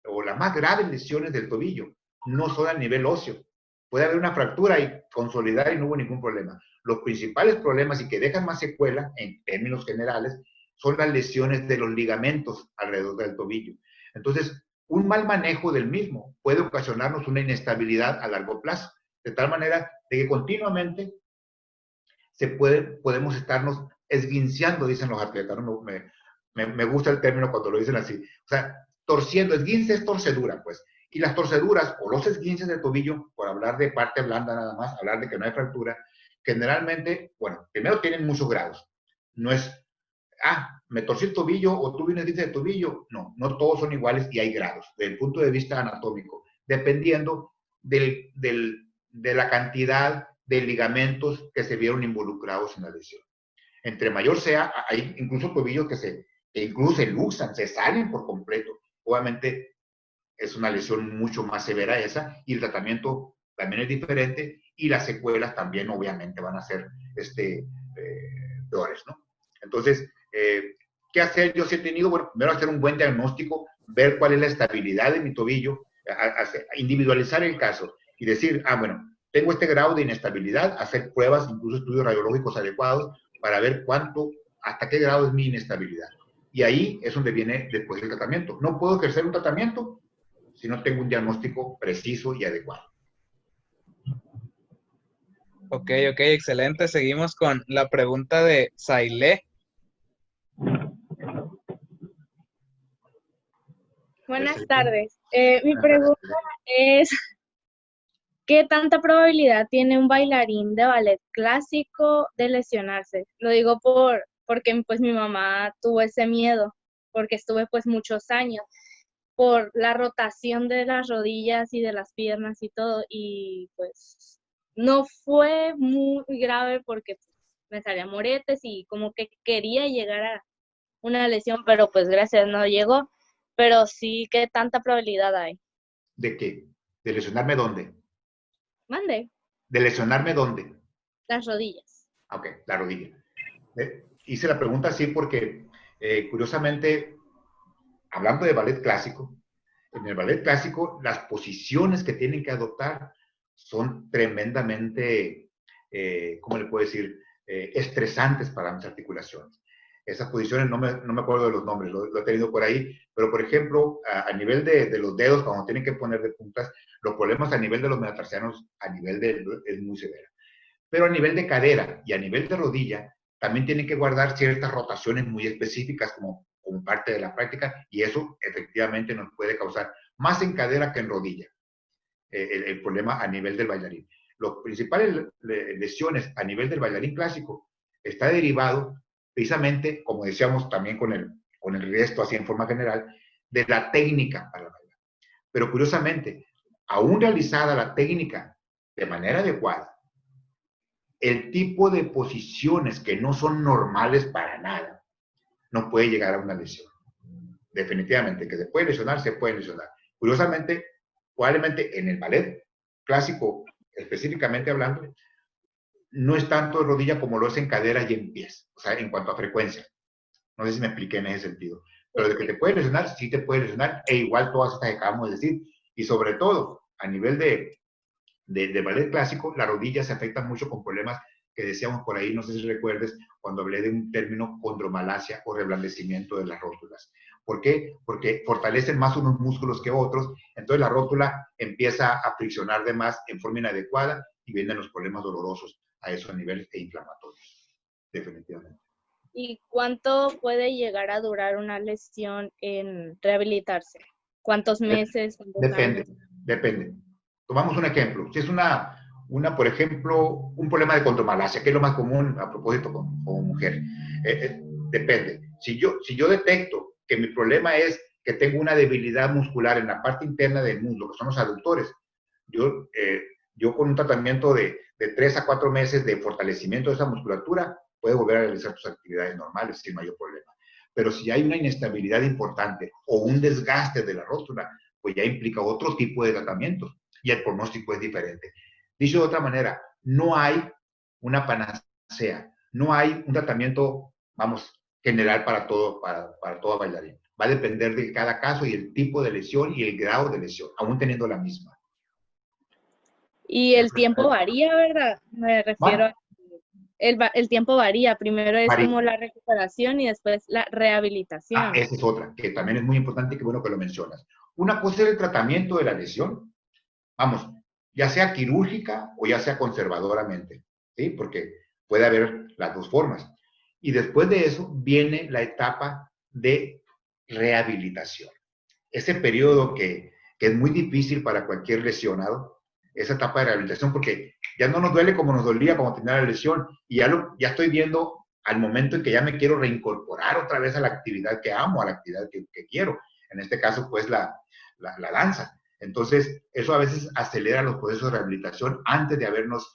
o las más graves lesiones del tobillo no son a nivel óseo. Puede haber una fractura y consolidar y no hubo ningún problema. Los principales problemas y que dejan más secuela, en términos generales, son las lesiones de los ligamentos alrededor del tobillo. Entonces, un mal manejo del mismo puede ocasionarnos una inestabilidad a largo plazo, de tal manera de que continuamente podemos estarnos esguinciando, dicen los atletas. ¿No? Me gusta el término cuando lo dicen así. O sea, torciendo, esguince es torcedura, pues. Y las torceduras o los esguinces de tobillo, por hablar de parte blanda nada más, hablar de que no hay fractura, generalmente, bueno, primero tienen muchos grados. No es, me torcí el tobillo o tuve un esguince de tobillo. No, no todos son iguales y hay grados, desde el punto de vista anatómico, dependiendo de la cantidad de ligamentos que se vieron involucrados en la lesión. Entre mayor sea, hay incluso tobillos que incluso se luxan, se salen por completo. Obviamente es una lesión mucho más severa esa y el tratamiento también es diferente y las secuelas también obviamente van a ser peores, ¿no? Entonces, ¿qué hacer? Yo sí he tenido, bueno, primero hacer un buen diagnóstico, ver cuál es la estabilidad de mi tobillo, individualizar el caso y decir, bueno, tengo este grado de inestabilidad, hacer pruebas, incluso estudios radiológicos adecuados para ver hasta qué grado es mi inestabilidad. Y ahí es donde viene después el tratamiento. No puedo ejercer un tratamiento si no tengo un diagnóstico preciso y adecuado. Ok, excelente. Seguimos con la pregunta de Sailé. Buenas tardes. Mi pregunta es, ¿qué tanta probabilidad tiene un bailarín de ballet clásico de lesionarse? Lo digo porque pues mi mamá tuvo ese miedo, porque estuve pues muchos años por la rotación de las rodillas y de las piernas y todo, y pues no fue muy grave porque me salían moretes y como que quería llegar a una lesión, pero pues gracias no llegó. Pero sí, ¿qué tanta probabilidad hay? ¿De qué? ¿De lesionarme dónde? Mande. ¿De lesionarme dónde? Las rodillas. Ok, la rodilla. Hice la pregunta así porque, curiosamente, hablando de ballet clásico, en el ballet clásico las posiciones que tienen que adoptar son tremendamente, ¿cómo le puedo decir? Estresantes para mis articulaciones. Esas posiciones no me acuerdo de los nombres, lo he tenido por ahí, pero por ejemplo, a nivel de los dedos, cuando tienen que poner de puntas, los problemas a nivel de los metatarsianos, es muy severa. Pero a nivel de cadera y a nivel de rodilla, también tienen que guardar ciertas rotaciones muy específicas como parte de la práctica, y eso efectivamente nos puede causar más en cadera que en rodilla el problema a nivel del bailarín. Las principales lesiones a nivel del bailarín clásico está derivado precisamente, como decíamos también con el resto, así en forma general, de la técnica para bailar. Pero curiosamente, aún realizada la técnica de manera adecuada, el tipo de posiciones que no son normales para nada, no puede llegar a una lesión. Definitivamente, que se puede lesionar, se puede lesionar. Curiosamente, probablemente en el ballet clásico, específicamente hablando, no es tanto de rodilla como lo es en caderas y en pies, o sea, en cuanto a frecuencia. No sé si me expliqué en ese sentido. Pero de que te puede lesionar, sí te puede lesionar, e igual todas estas que acabamos de decir. Y sobre todo, a nivel de ballet clásico, la rodilla se afecta mucho con problemas que decíamos por ahí, no sé si recuerdes, cuando hablé de un término condromalacia o reblandecimiento de las rótulas. ¿Por qué? Porque fortalecen más unos músculos que otros, entonces la rótula empieza a friccionar de más en forma inadecuada y vienen los problemas dolorosos a esos niveles e inflamatorios, definitivamente. ¿Y cuánto puede llegar a durar una lesión en rehabilitarse? ¿Cuántos meses? ¿Cuántos Depende, años? depende. Tomamos un ejemplo. Si es por ejemplo, un problema de condromalacia, que es lo más común a propósito como mujer. Depende. Si yo detecto que mi problema es que tengo una debilidad muscular en la parte interna del muslo, que son los aductores, yo con un tratamiento de 3 a 4 meses de fortalecimiento de esa musculatura, puedo volver a realizar tus actividades normales sin mayor problema. Pero si hay una inestabilidad importante o un desgaste de la rótula, pues ya implica otro tipo de tratamiento y el pronóstico es diferente. Dicho de otra manera, no hay una panacea, no hay un tratamiento, vamos, general para todo bailarín. Va a depender de cada caso y el tipo de lesión y el grado de lesión, aún teniendo la misma. Y el tiempo varía, ¿verdad? Me refiero a el tiempo varía. Primero es como la recuperación y después la rehabilitación. Esa es otra, que también es muy importante y qué bueno que lo mencionas. Una cosa es el tratamiento de la lesión, vamos, ya sea quirúrgica o ya sea conservadoramente, ¿sí? Porque puede haber las dos formas. Y después de eso viene la etapa de rehabilitación. Ese periodo que es muy difícil para cualquier lesionado, esa etapa de rehabilitación, porque ya no nos duele como nos dolía cuando tenía la lesión, y ya estoy viendo al momento en que ya me quiero reincorporar otra vez a la actividad que amo, a la actividad que quiero. En este caso, pues, la danza. Entonces, eso a veces acelera los procesos de rehabilitación antes de habernos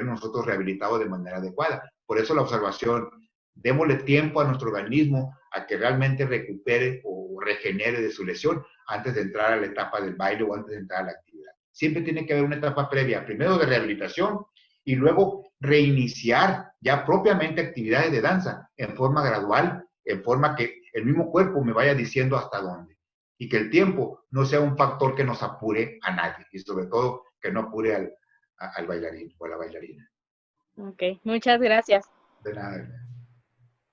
nosotros rehabilitado de manera adecuada. Por eso la observación, démosle tiempo a nuestro organismo a que realmente recupere o regenere de su lesión antes de entrar a la etapa del baile o antes de entrar a la actividad. Siempre tiene que haber una etapa previa, primero de rehabilitación y luego reiniciar ya propiamente actividades de danza en forma gradual, en forma que el mismo cuerpo me vaya diciendo hasta dónde. Y que el tiempo no sea un factor que nos apure a nadie y sobre todo que no apure al bailarín o a la bailarina. Ok, muchas gracias. De nada.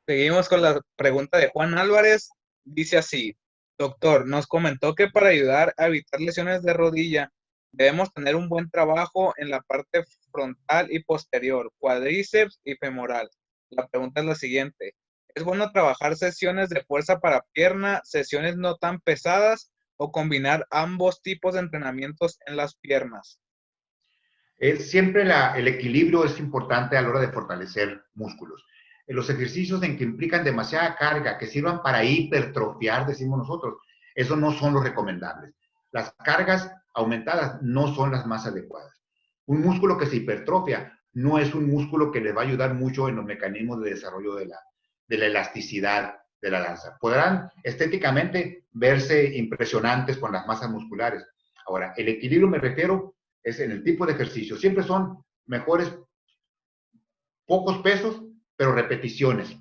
Seguimos con la pregunta de Juan Álvarez. Dice así: doctor, nos comentó que para ayudar a evitar lesiones de rodilla debemos tener un buen trabajo en la parte frontal y posterior, cuádriceps y femoral. La pregunta es la siguiente: ¿es bueno trabajar sesiones de fuerza para pierna, sesiones no tan pesadas o combinar ambos tipos de entrenamientos en las piernas? Siempre el equilibrio es importante a la hora de fortalecer músculos. En los ejercicios en que implican demasiada carga, que sirvan para hipertrofiar, decimos nosotros, esos no son los recomendables. Las cargas aumentadas no son las más adecuadas. Un músculo que se hipertrofia no es un músculo que le va a ayudar mucho en los mecanismos de desarrollo de la elasticidad de la danza. Podrán estéticamente verse impresionantes con las masas musculares. Ahora, el equilibrio me refiero es en el tipo de ejercicio. Siempre son mejores pocos pesos, pero repeticiones,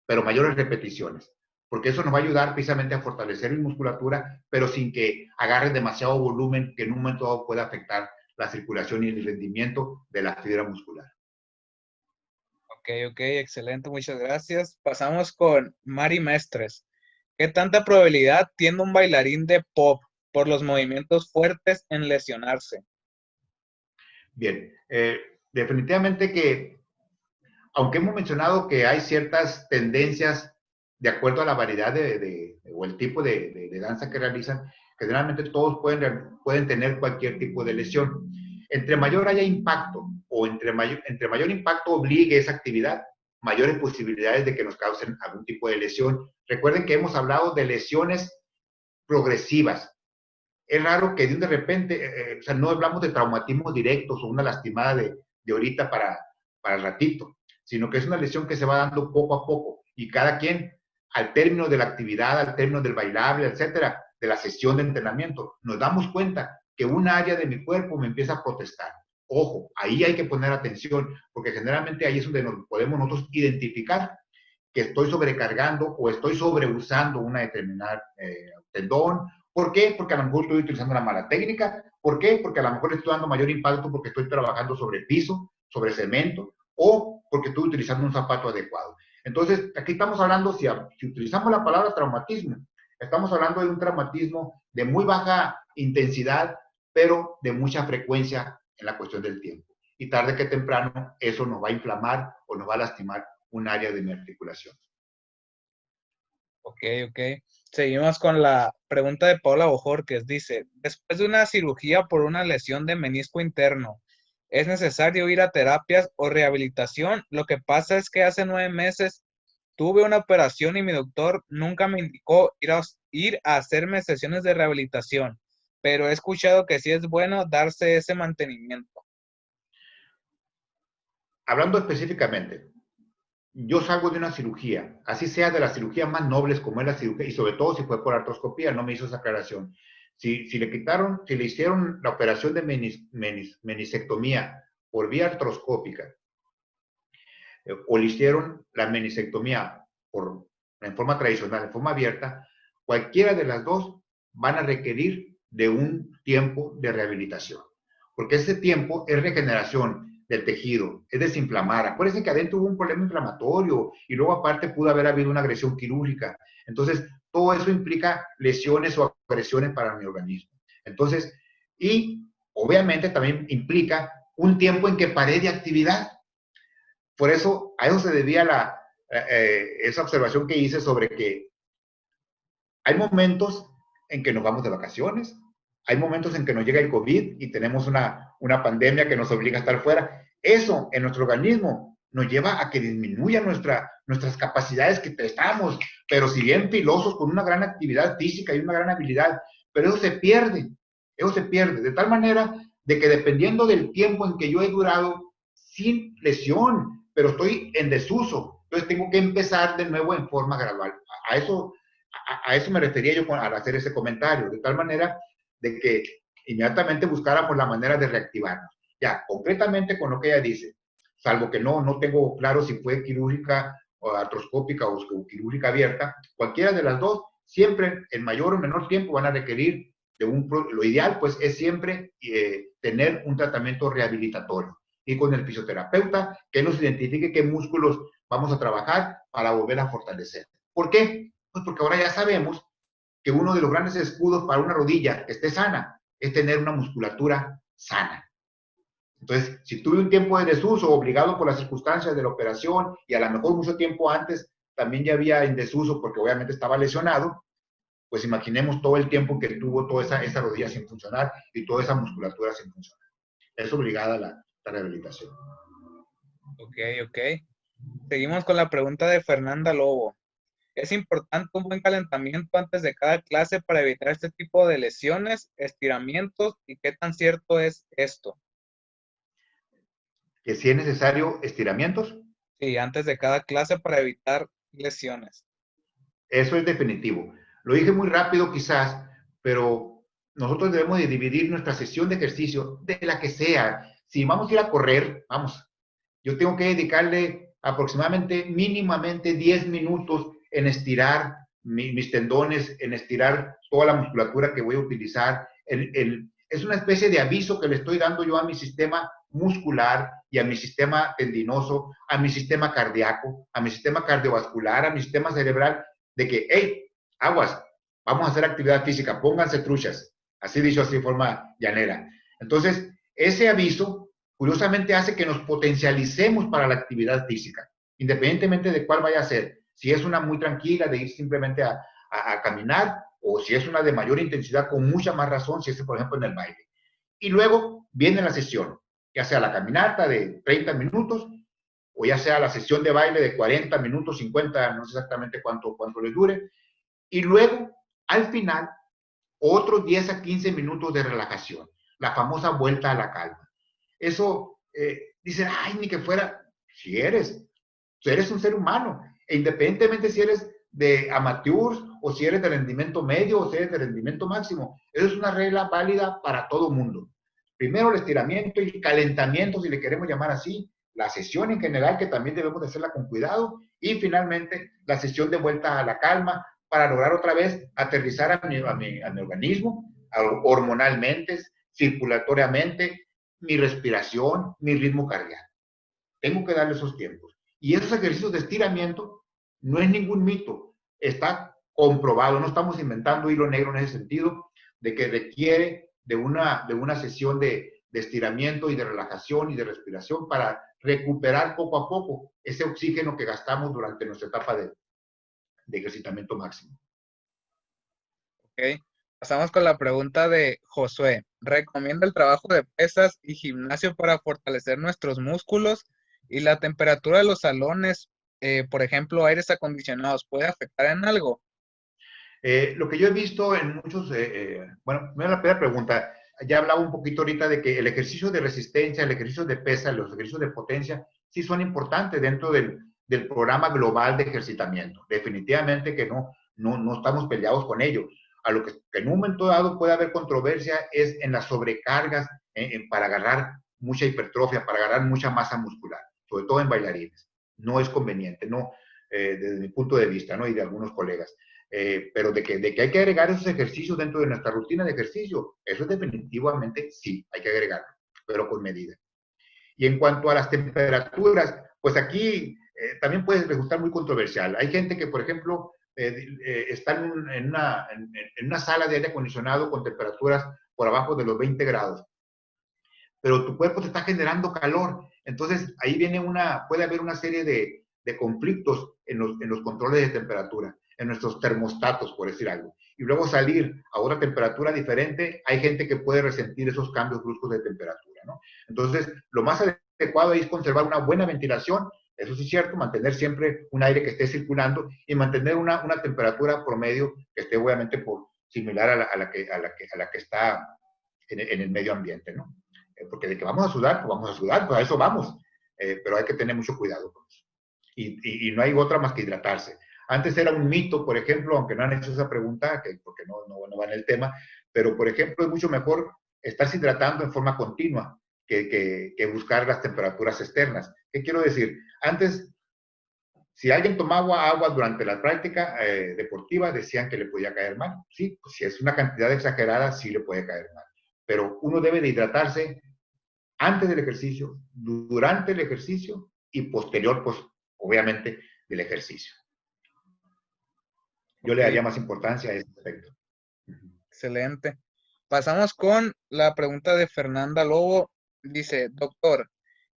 pero mayores repeticiones, porque eso nos va a ayudar precisamente a fortalecer mi musculatura, pero sin que agarre demasiado volumen que en un momento dado pueda afectar la circulación y el rendimiento de la fibra muscular. Ok, excelente, muchas gracias. Pasamos con Mari Mestres. ¿Qué tanta probabilidad tiene un bailarín de pop por los movimientos fuertes en lesionarse? Bien, definitivamente que, aunque hemos mencionado que hay ciertas tendencias de acuerdo a la variedad o el tipo de danza que realizan, generalmente todos pueden tener cualquier tipo de lesión. Entre mayor haya impacto o entre mayor impacto obligue esa actividad, mayores posibilidades de que nos causen algún tipo de lesión. Recuerden que hemos hablado de lesiones progresivas. Es raro que de repente, o sea, no hablamos de traumatismos directos o una lastimada de ahorita para el ratito, sino que es una lesión que se va dando poco a poco y cada quien al término de la actividad, al término del bailable, etcétera, de la sesión de entrenamiento, nos damos cuenta que un área de mi cuerpo me empieza a protestar. Ojo, ahí hay que poner atención, porque generalmente ahí es donde nos podemos nosotros identificar que estoy sobrecargando o estoy sobreusando una determinada tendón ¿Por qué? Porque a lo mejor estoy utilizando una mala técnica. ¿Por qué? Porque a lo mejor le estoy dando mayor impacto porque estoy trabajando sobre piso, sobre cemento, o porque estoy utilizando un zapato adecuado. Entonces, aquí estamos hablando, si utilizamos la palabra traumatismo, estamos hablando de un traumatismo de muy baja intensidad, pero de mucha frecuencia en la cuestión del tiempo. Y tarde que temprano, eso nos va a inflamar o nos va a lastimar un área de mi articulación. Ok, ok. Seguimos con la pregunta de Paula Bojorquez. Dice, después de una cirugía por una lesión de menisco interno, ¿es necesario ir a terapias o rehabilitación? Lo que pasa es que hace 9 meses tuve una operación y mi doctor nunca me indicó ir a hacerme sesiones de rehabilitación, pero he escuchado que sí es bueno darse ese mantenimiento. Hablando específicamente, yo salgo de una cirugía, así sea de las cirugías más nobles como es la cirugía, y sobre todo si fue por artroscopía, no me hizo esa aclaración. Si le hicieron la operación de menisectomía por vía artroscópica, o le hicieron la menisectomía en forma tradicional, en forma abierta, cualquiera de las dos van a requerir de un tiempo de rehabilitación, porque ese tiempo es regeneración del tejido, es desinflamar. Acuérdense que adentro hubo un problema inflamatorio y luego aparte pudo haber habido una agresión quirúrgica. Entonces, todo eso implica lesiones o agresiones para mi organismo. Entonces, y obviamente también implica un tiempo en que paré de actividad. Por eso, a eso se debía esa observación que hice sobre que hay momentos en que nos vamos de vacaciones, hay momentos en que nos llega el COVID y tenemos una pandemia que nos obliga a estar fuera. Eso en nuestro organismo nos lleva a que disminuyan nuestras capacidades que estamos, pero si bien filosos con una gran actividad física y una gran habilidad, pero eso se pierde, de tal manera de que dependiendo del tiempo en que yo he durado sin lesión, pero estoy en desuso, entonces tengo que empezar de nuevo en forma gradual. A eso me refería yo al hacer ese comentario, de tal manera de que inmediatamente buscáramos la manera de reactivarnos. Ya, concretamente con lo que ella dice, salvo que no tengo claro si fue quirúrgica o artroscópica o quirúrgica abierta, cualquiera de las dos, siempre en mayor o menor tiempo van a requerir lo ideal pues es siempre tener un tratamiento rehabilitatorio y con el fisioterapeuta que nos identifique qué músculos vamos a trabajar para volver a fortalecer. ¿Por qué? Pues porque ahora ya sabemos que uno de los grandes escudos para una rodilla que esté sana es tener una musculatura sana. Entonces, si tuve un tiempo de desuso obligado por las circunstancias de la operación y a lo mejor mucho tiempo antes también ya había en desuso porque obviamente estaba lesionado, pues imaginemos todo el tiempo que tuvo toda esa rodilla sin funcionar y toda esa musculatura sin funcionar. Es obligada la rehabilitación. Ok, ok. Seguimos con la pregunta de Fernanda Lobo. ¿Es importante un buen calentamiento antes de cada clase para evitar este tipo de lesiones, estiramientos y qué tan cierto es esto? ¿Que si es necesario estiramientos? Sí, antes de cada clase para evitar lesiones. Eso es definitivo. Lo dije muy rápido quizás, pero nosotros debemos de dividir nuestra sesión de ejercicio de la que sea. Si vamos a ir a correr, vamos, yo tengo que dedicarle aproximadamente mínimamente 10 minutos en estirar mis tendones, en estirar toda la musculatura que voy a utilizar. Es una especie de aviso que le estoy dando yo a mi sistema muscular y a mi sistema tendinoso, a mi sistema cardíaco, a mi sistema cardiovascular, a mi sistema cerebral, de que, hey, aguas, vamos a hacer actividad física, pónganse truchas, así dicho así de forma llanera. Entonces, ese aviso curiosamente hace que nos potencialicemos para la actividad física, independientemente de cuál vaya a ser. Si es una muy tranquila de ir simplemente a caminar, o si es una de mayor intensidad con mucha más razón, si es por ejemplo en el baile. Y luego viene la sesión, ya sea la caminata de 30 minutos, o ya sea la sesión de baile de 40 minutos, 50, no sé exactamente cuánto les dure. Y luego, al final, otros 10 a 15 minutos de relajación, la famosa vuelta a la calma. Eso, dicen, ay, ni que fuera, si eres un ser humano, e independientemente si eres de amateurs o si eres de rendimiento medio o si eres de rendimiento máximo, eso es una regla válida para todo mundo. Primero el estiramiento y calentamiento, si le queremos llamar así, la sesión en general, que también debemos de hacerla con cuidado, y finalmente la sesión de vuelta a la calma para lograr otra vez aterrizar a mi organismo, hormonalmente, circulatoriamente, mi respiración, mi ritmo cardíaco. Tengo que darle esos tiempos. Y esos ejercicios de estiramiento no es ningún mito, está comprobado, no estamos inventando hilo negro en ese sentido, de que requiere de una sesión de estiramiento y de relajación y de respiración para recuperar poco a poco ese oxígeno que gastamos durante nuestra etapa de ejercitamiento máximo. Ok. Pasamos con la pregunta de Josué. ¿Recomienda el trabajo de pesas y gimnasio para fortalecer nuestros músculos? ¿Y la temperatura de los salones, por ejemplo, aires acondicionados, puede afectar en algo? Lo que yo he visto en muchos, bueno, la primera pregunta, ya hablaba un poquito ahorita de que el ejercicio de resistencia, el ejercicio de pesa, los ejercicios de potencia, sí son importantes dentro del programa global de ejercitamiento. Definitivamente que no estamos peleados con ello. A lo que en un momento dado puede haber controversia es en las sobrecargas para agarrar mucha hipertrofia, para agarrar mucha masa muscular, sobre todo en bailarines. No es conveniente, no, desde mi punto de vista, ¿no? Y de algunos colegas. Pero de que hay que agregar esos ejercicios dentro de nuestra rutina de ejercicio, eso definitivamente sí, hay que agregarlo, pero con medida. Y en cuanto a las temperaturas, pues aquí también puede resultar muy controversial. Hay gente que, por ejemplo, está en una sala de aire acondicionado con temperaturas por abajo de los 20 grados, pero tu cuerpo te está generando calor. Entonces, ahí puede haber una serie de conflictos en los controles de temperatura, en nuestros termostatos, por decir algo. Y luego salir a otra temperatura diferente, hay gente que puede resentir esos cambios bruscos de temperatura, ¿no? Entonces, lo más adecuado es conservar una buena ventilación, eso sí es cierto, mantener siempre un aire que esté circulando y mantener una temperatura promedio que esté obviamente similar a la que está en el medio ambiente, ¿no? Porque de que vamos a sudar, pues a eso vamos, pero hay que tener mucho cuidado con eso. Y no hay otra más que hidratarse. Antes era un mito, por ejemplo, aunque no han hecho esa pregunta, porque no va en el tema, pero por ejemplo es mucho mejor estarse hidratando en forma continua que buscar las temperaturas externas. ¿Qué quiero decir? Antes, si alguien tomaba agua durante la práctica deportiva, decían que le podía caer mal. Sí, pues si es una cantidad exagerada, sí le puede caer mal. Pero uno debe de hidratarse antes del ejercicio, durante el ejercicio y posterior, pues, obviamente, del ejercicio. Yo le daría más importancia a ese aspecto. Excelente. Pasamos con la pregunta de Fernanda Lobo. Dice, doctor,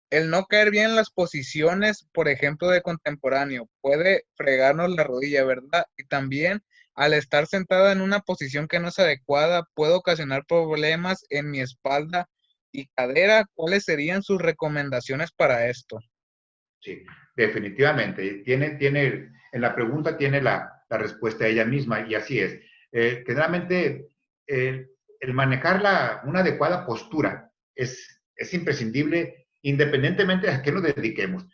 el no caer bien en las posiciones, por ejemplo, de contemporáneo, puede fregarnos la rodilla, ¿verdad? Y también, al estar sentada en una posición que no es adecuada, puede ocasionar problemas en mi espalda y cadera. ¿Cuáles serían sus recomendaciones para esto? Sí, definitivamente. En la pregunta tiene la respuesta ella misma y así es. Generalmente, el manejar una adecuada postura es imprescindible independientemente a qué nos dediquemos.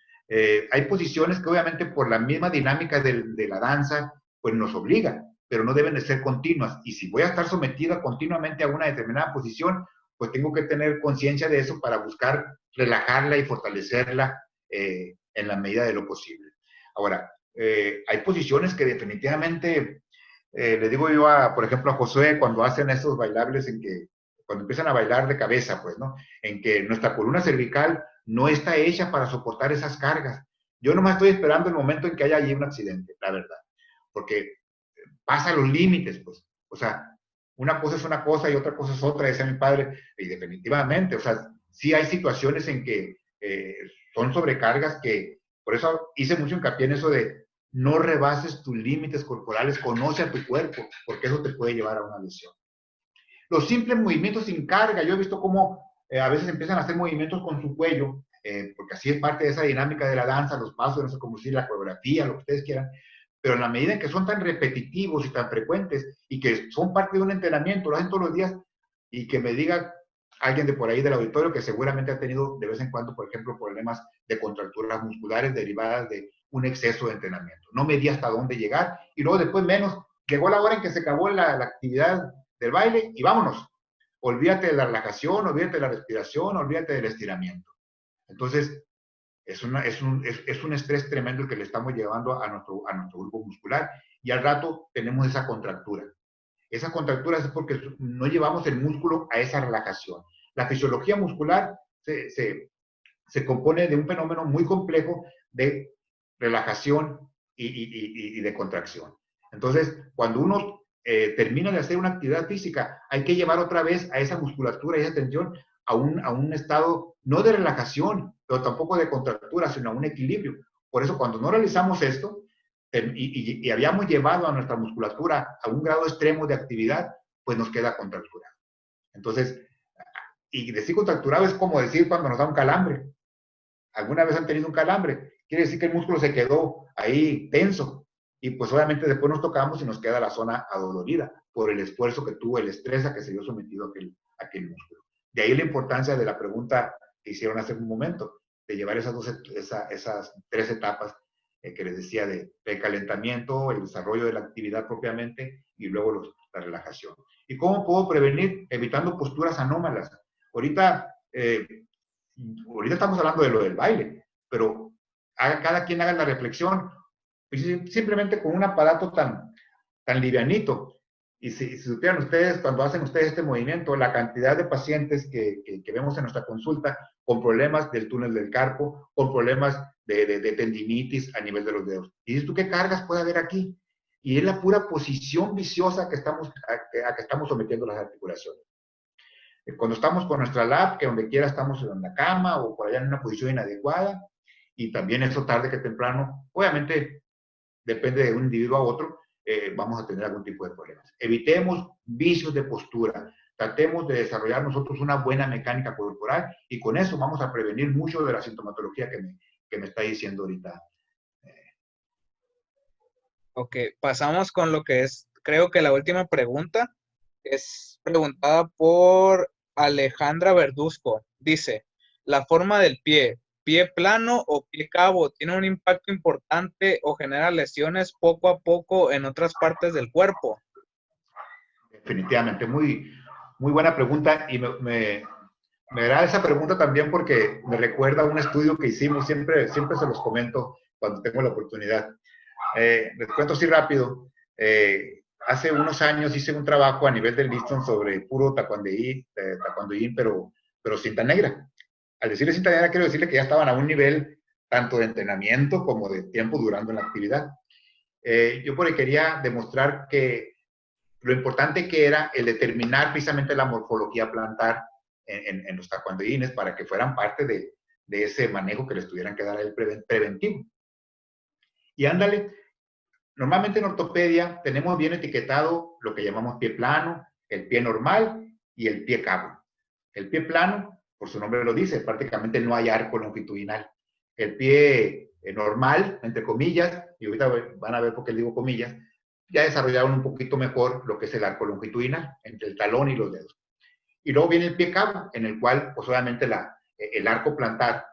Hay posiciones que obviamente por la misma dinámica de la danza, pues nos obliga, pero no deben de ser continuas. Y si voy a estar sometida continuamente a una determinada posición, pues tengo que tener conciencia de eso para buscar relajarla y fortalecerla en la medida de lo posible. Ahora, hay posiciones que definitivamente, le digo yo, por ejemplo, a Josué, cuando hacen estos bailables cuando empiezan a bailar de cabeza, pues, ¿no? En que nuestra columna cervical no está hecha para soportar esas cargas. Yo nomás estoy esperando el momento en que haya allí un accidente, la verdad, porque pasa los límites, pues. O sea, una cosa es una cosa y otra cosa es otra, decía mi padre, y definitivamente, o sea, sí hay situaciones en que son sobrecargas que, por eso hice mucho hincapié en eso de no rebases tus límites corporales, conoce a tu cuerpo, porque eso te puede llevar a una lesión. Los simples movimientos sin carga, yo he visto cómo a veces empiezan a hacer movimientos con su cuello, porque así es parte de esa dinámica de la danza, los pasos, no sé cómo decir, la coreografía, lo que ustedes quieran, pero en la medida en que son tan repetitivos y tan frecuentes y que son parte de un entrenamiento, lo hacen todos los días, y que me diga alguien de por ahí del auditorio que seguramente ha tenido de vez en cuando, por ejemplo, problemas de contracturas musculares derivadas de un exceso de entrenamiento. No medí hasta dónde llegar y luego después menos. Llegó la hora en que se acabó la actividad del baile y vámonos. Olvídate de la relajación, olvídate de la respiración, olvídate del estiramiento. Entonces, es un estrés tremendo el que le estamos llevando a nuestro grupo muscular y al rato tenemos esa contractura. Esa contractura es porque no llevamos el músculo a esa relajación. La fisiología muscular se compone de un fenómeno muy complejo de relajación y de contracción. Entonces, cuando uno termina de hacer una actividad física, hay que llevar otra vez a esa musculatura y esa tensión a un estado no de relajación, pero tampoco de contractura, sino a un equilibrio. Por eso, cuando no realizamos esto y habíamos llevado a nuestra musculatura a un grado extremo de actividad, pues nos queda contracturado. Entonces, y decir contracturado es como decir cuando nos da un calambre. ¿Alguna vez han tenido un calambre? Quiere decir que el músculo se quedó ahí tenso. Y pues obviamente después nos tocamos y nos queda la zona adolorida por el esfuerzo que tuvo, el estrés a que se vio sometido aquel músculo. De ahí la importancia de la pregunta que hicieron hace un momento, de llevar esas 3 etapas que les decía de precalentamiento, el desarrollo de la actividad propiamente y luego la relajación. ¿Y cómo puedo prevenir? Evitando posturas anómalas. Ahorita estamos hablando de lo del baile, pero cada quien haga la reflexión, simplemente con un aparato tan livianito. Y si supieran ustedes, cuando hacen ustedes este movimiento, la cantidad de pacientes que vemos en nuestra consulta con problemas del túnel del carpo, con problemas de tendinitis a nivel de los dedos. Y dices, ¿tú qué cargas puede haber aquí? Y es la pura posición viciosa a que estamos sometiendo las articulaciones. Cuando estamos con nuestra lap, que donde quiera estamos en la cama o por allá en una posición inadecuada, y también eso tarde que temprano, obviamente depende de un individuo a otro, vamos a tener algún tipo de problemas. Evitemos vicios de postura, tratemos de desarrollar nosotros una buena mecánica corporal y con eso vamos a prevenir mucho de la sintomatología que me está diciendo ahorita. Ok, pasamos con lo que es, creo que la última pregunta, es preguntada por Alejandra Verduzco. Dice, ¿la forma del pie plano o pie cabo, tiene un impacto importante o genera lesiones poco a poco en otras partes del cuerpo? Definitivamente, muy, muy buena pregunta y me agrada esa pregunta también porque me recuerda a un estudio que hicimos, siempre se los comento cuando tengo la oportunidad. Les cuento así rápido. Hace unos años hice un trabajo a nivel del Liston sobre puro taekwondoín, pero cinta negra. Al decirle cinta negra, quiero decirle que ya estaban a un nivel tanto de entrenamiento como de tiempo durando la actividad. Yo por ahí quería demostrar que lo importante que era el determinar precisamente la morfología plantar en los taekwondoines para que fueran parte de ese manejo que les tuvieran que dar el preventivo. Y ándale, normalmente en ortopedia tenemos bien etiquetado lo que llamamos pie plano, el pie normal y el pie cabo. El pie plano, por su nombre lo dice, prácticamente no hay arco longitudinal. El pie normal, entre comillas, y ahorita van a ver por qué digo comillas, ya desarrollaron un poquito mejor lo que es el arco longitudinal, entre el talón y los dedos. Y luego viene el pie cabo, en el cual, pues obviamente el arco plantar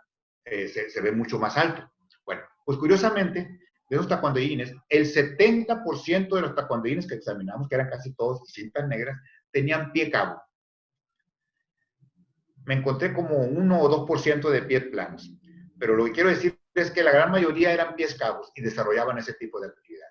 se ve mucho más alto. Bueno, pues curiosamente, de los taekwondoines, el 70% de los taekwondoines que examinamos, que eran casi todos cintas negras, tenían pie cabo. Me encontré como 1 o 2% de pies planos. Pero lo que quiero decir es que la gran mayoría eran pies cabos y desarrollaban ese tipo de actividad.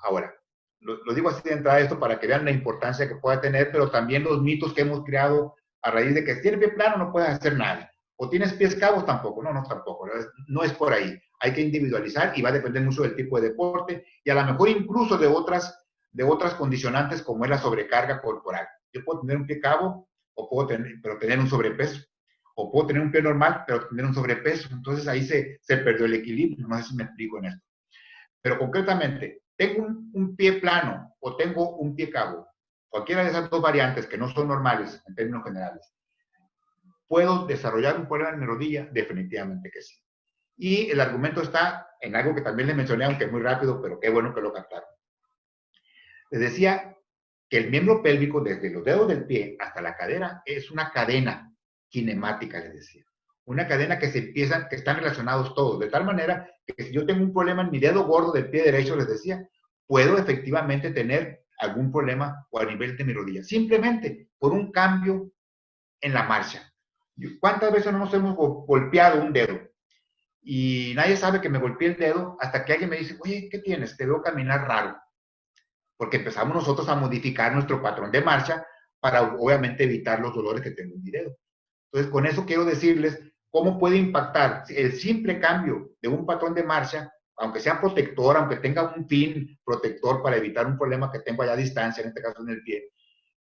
Ahora, lo digo así de entrada esto para que vean la importancia que pueda tener, pero también los mitos que hemos creado a raíz de que si tienes pie plano no puedes hacer nada. O tienes pies cabos tampoco. No, tampoco. No es por ahí. Hay que individualizar y va a depender mucho del tipo de deporte y a lo mejor incluso de otras condicionantes como es la sobrecarga corporal. Yo puedo tener un pie cabo pero tener un sobrepeso. O puedo tener un pie normal, pero tener un sobrepeso. Entonces ahí se perdió el equilibrio. No sé si me explico en esto. Pero concretamente, tengo un pie plano o tengo un pie cabo. Cualquiera de esas dos variantes que no son normales en términos generales. ¿Puedo desarrollar un problema en mi rodilla? Definitivamente que sí. Y el argumento está en algo que también les mencioné, aunque muy rápido, pero qué bueno que lo captaron. Les decía que el miembro pélvico, desde los dedos del pie hasta la cadera, es una cadena kinemática, les decía. Una cadena que están relacionados todos, de tal manera que si yo tengo un problema en mi dedo gordo del pie derecho, les decía, puedo efectivamente tener algún problema o a nivel de mi rodilla, simplemente por un cambio en la marcha. ¿Cuántas veces no nos hemos golpeado un dedo? Y nadie sabe que me golpeé el dedo hasta que alguien me dice, oye, ¿qué tienes? Te veo caminar raro. porque empezamos nosotros a modificar nuestro patrón de marcha para obviamente evitar los dolores que tengo en mi dedo. Entonces, con eso quiero decirles cómo puede impactar el simple cambio de un patrón de marcha, aunque sea protector, aunque tenga un fin protector para evitar un problema que tengo allá a distancia, en este caso en el pie,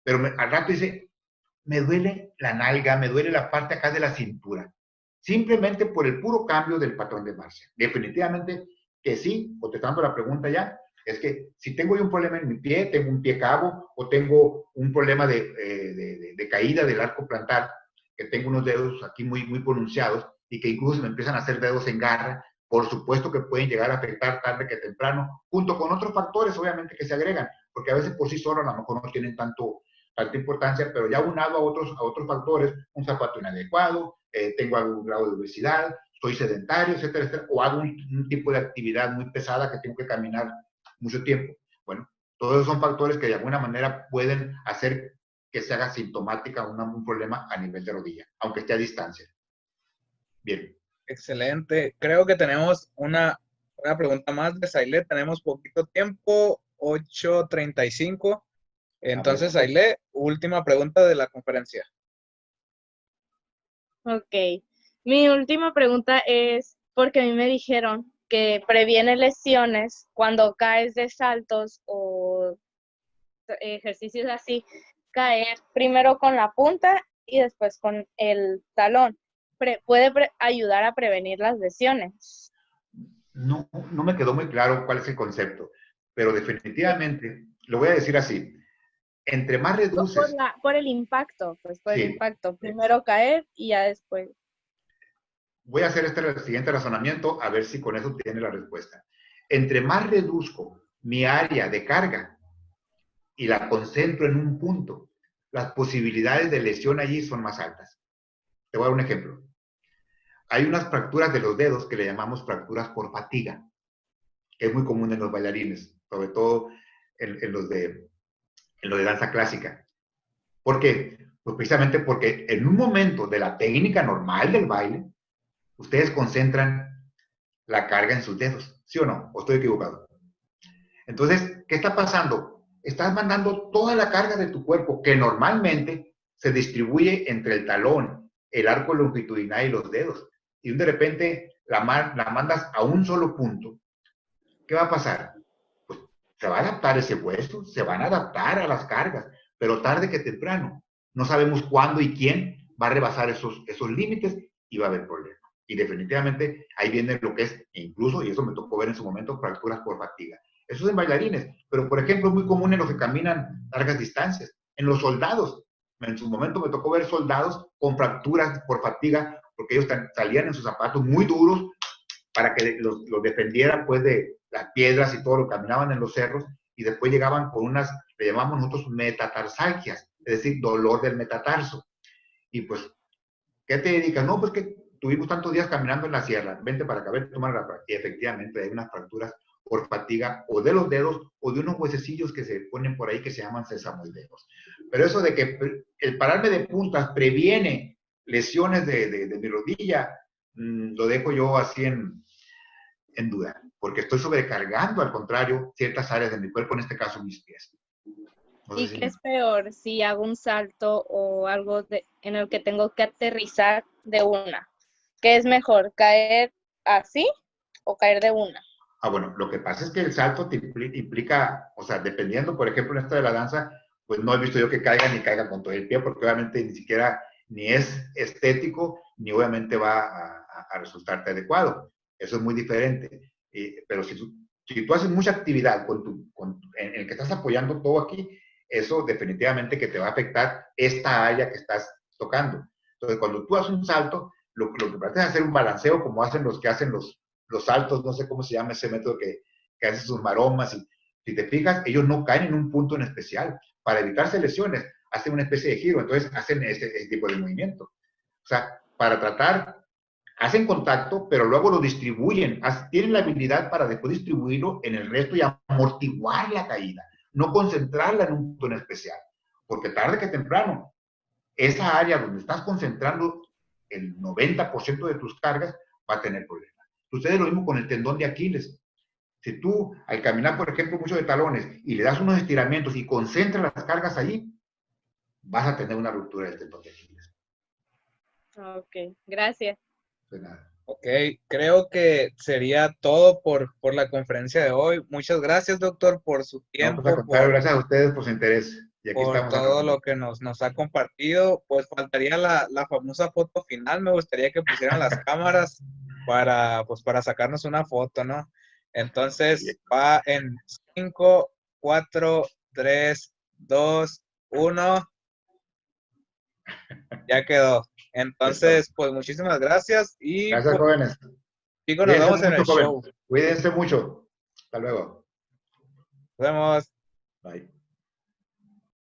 pero al rato dice, me duele la nalga, me duele la parte acá de la cintura, simplemente por el puro cambio del patrón de marcha. Definitivamente que sí, contestando la pregunta ya, es que si tengo yo un problema en mi pie, tengo un pie cabo o tengo un problema de caída del arco plantar, que tengo unos dedos aquí muy pronunciados y que incluso me empiezan a hacer dedos en garra, por supuesto que pueden llegar a afectar tarde que temprano, junto con otros factores obviamente que se agregan, porque a veces por sí solos a lo mejor no tienen tanta importancia, pero ya unado a otros factores, un zapato inadecuado, tengo algún grado de obesidad, soy sedentario, etcétera, etcétera, o hago un tipo de actividad muy pesada que tengo que caminar mucho tiempo. Bueno, todos esos son factores que de alguna manera pueden hacer que se haga sintomática un problema a nivel de rodilla, aunque esté a distancia. Bien. Excelente. Creo que tenemos una pregunta más de Saile. Tenemos poquito tiempo, 8:35. Entonces, Saile, última pregunta de la conferencia. Ok. Mi última pregunta es, porque a mí me dijeron que previene lesiones cuando caes de saltos o ejercicios así, caer primero con la punta y después con el talón. ¿Puede ayudar a prevenir las lesiones? No me quedó muy claro cuál es el concepto, pero definitivamente, lo voy a decir así, entre más reduces... Por el impacto, pues por sí, el impacto. Primero caer y ya después. Voy a hacer este siguiente razonamiento a ver si con eso tiene la respuesta. Entre más reduzco mi área de carga y la concentro en un punto, las posibilidades de lesión allí son más altas. Te voy a dar un ejemplo. Hay unas fracturas de los dedos que le llamamos fracturas por fatiga, que es muy común en los bailarines, sobre todo en los de danza clásica. ¿Por qué? Pues precisamente porque en un momento de la técnica normal del baile, ustedes concentran la carga en sus dedos, ¿sí o no? ¿O estoy equivocado? Entonces, ¿qué está pasando? Estás mandando toda la carga de tu cuerpo, que normalmente se distribuye entre el talón, el arco longitudinal y los dedos. Y de repente la mandas a un solo punto. ¿Qué va a pasar? Pues se va a adaptar ese hueso, se van a adaptar a las cargas, pero tarde que temprano. No sabemos cuándo y quién va a rebasar esos límites y va a haber problemas. Y definitivamente ahí viene lo que es, incluso, y eso me tocó ver en su momento, fracturas por fatiga. Eso es en bailarines, pero por ejemplo es muy común en los que caminan largas distancias, en los soldados. En su momento me tocó ver soldados con fracturas por fatiga, porque ellos salían en sus zapatos muy duros para que los defendieran pues de las piedras y todo lo que caminaban en los cerros, y después llegaban con unas, le llamamos nosotros metatarsalgias, es decir, dolor del metatarso. Y pues, ¿qué te dedicas? No, pues que tuvimos tantos días caminando en la sierra, vente para acá, vente a tomar la práctica. Y efectivamente hay unas fracturas por fatiga o de los dedos o de unos huesecillos que se ponen por ahí que se llaman sesamoideos. Pero eso de que el pararme de puntas previene lesiones de mi rodilla, lo dejo yo así en duda, porque estoy sobrecargando, al contrario, ciertas áreas de mi cuerpo, en este caso mis pies. No sé. ¿Y qué es peor, si hago un salto o algo en el que tengo que aterrizar de una? ¿Qué es mejor, caer así o caer de una? Bueno, lo que pasa es que el salto te implica, o sea, dependiendo, por ejemplo, en esto de la danza, pues no he visto yo que caiga ni caiga con todo el pie, porque obviamente ni siquiera ni es estético, ni obviamente va a resultarte adecuado. Eso es muy diferente. Pero si tú haces mucha actividad en el que estás apoyando todo aquí, eso definitivamente que te va a afectar esta área que estás tocando. Entonces, cuando tú haces un salto, lo que tratas es hacer un balanceo como hacen los que hacen los saltos, no sé cómo se llama ese método que hace sus maromas. Y si te fijas, ellos no caen en un punto en especial. Para evitarse lesiones, hacen una especie de giro, entonces hacen ese tipo de movimiento. O sea, para tratar, hacen contacto, pero luego lo distribuyen, tienen la habilidad para después distribuirlo en el resto y amortiguar la caída, no concentrarla en un punto en especial, porque tarde que temprano, esa área donde estás concentrando el 90% de tus cargas va a tener problemas. Sucede lo mismo con el tendón de Aquiles. Si tú, al caminar, por ejemplo, mucho de talones y le das unos estiramientos y concentras las cargas allí, vas a tener una ruptura del tendón de Aquiles. Ok, gracias. De nada. Ok, creo que sería todo por la conferencia de hoy. Muchas gracias, doctor, por su No, pues al tiempo, contrario, gracias a ustedes por su interés. Y aquí por estamos a la todo orden. lo que nos ha compartido. Pues faltaría la famosa foto final. Me gustaría que pusieran las cámaras pues, para sacarnos una foto, ¿no? Entonces va en 5, 4, 3, 2, 1. Ya quedó. Entonces, pues muchísimas gracias y Gracias, pues, jóvenes. chicos, nos Cuídense vemos en mucho, el show. jóvenes. Cuídense mucho. Hasta luego. Nos vemos. Bye.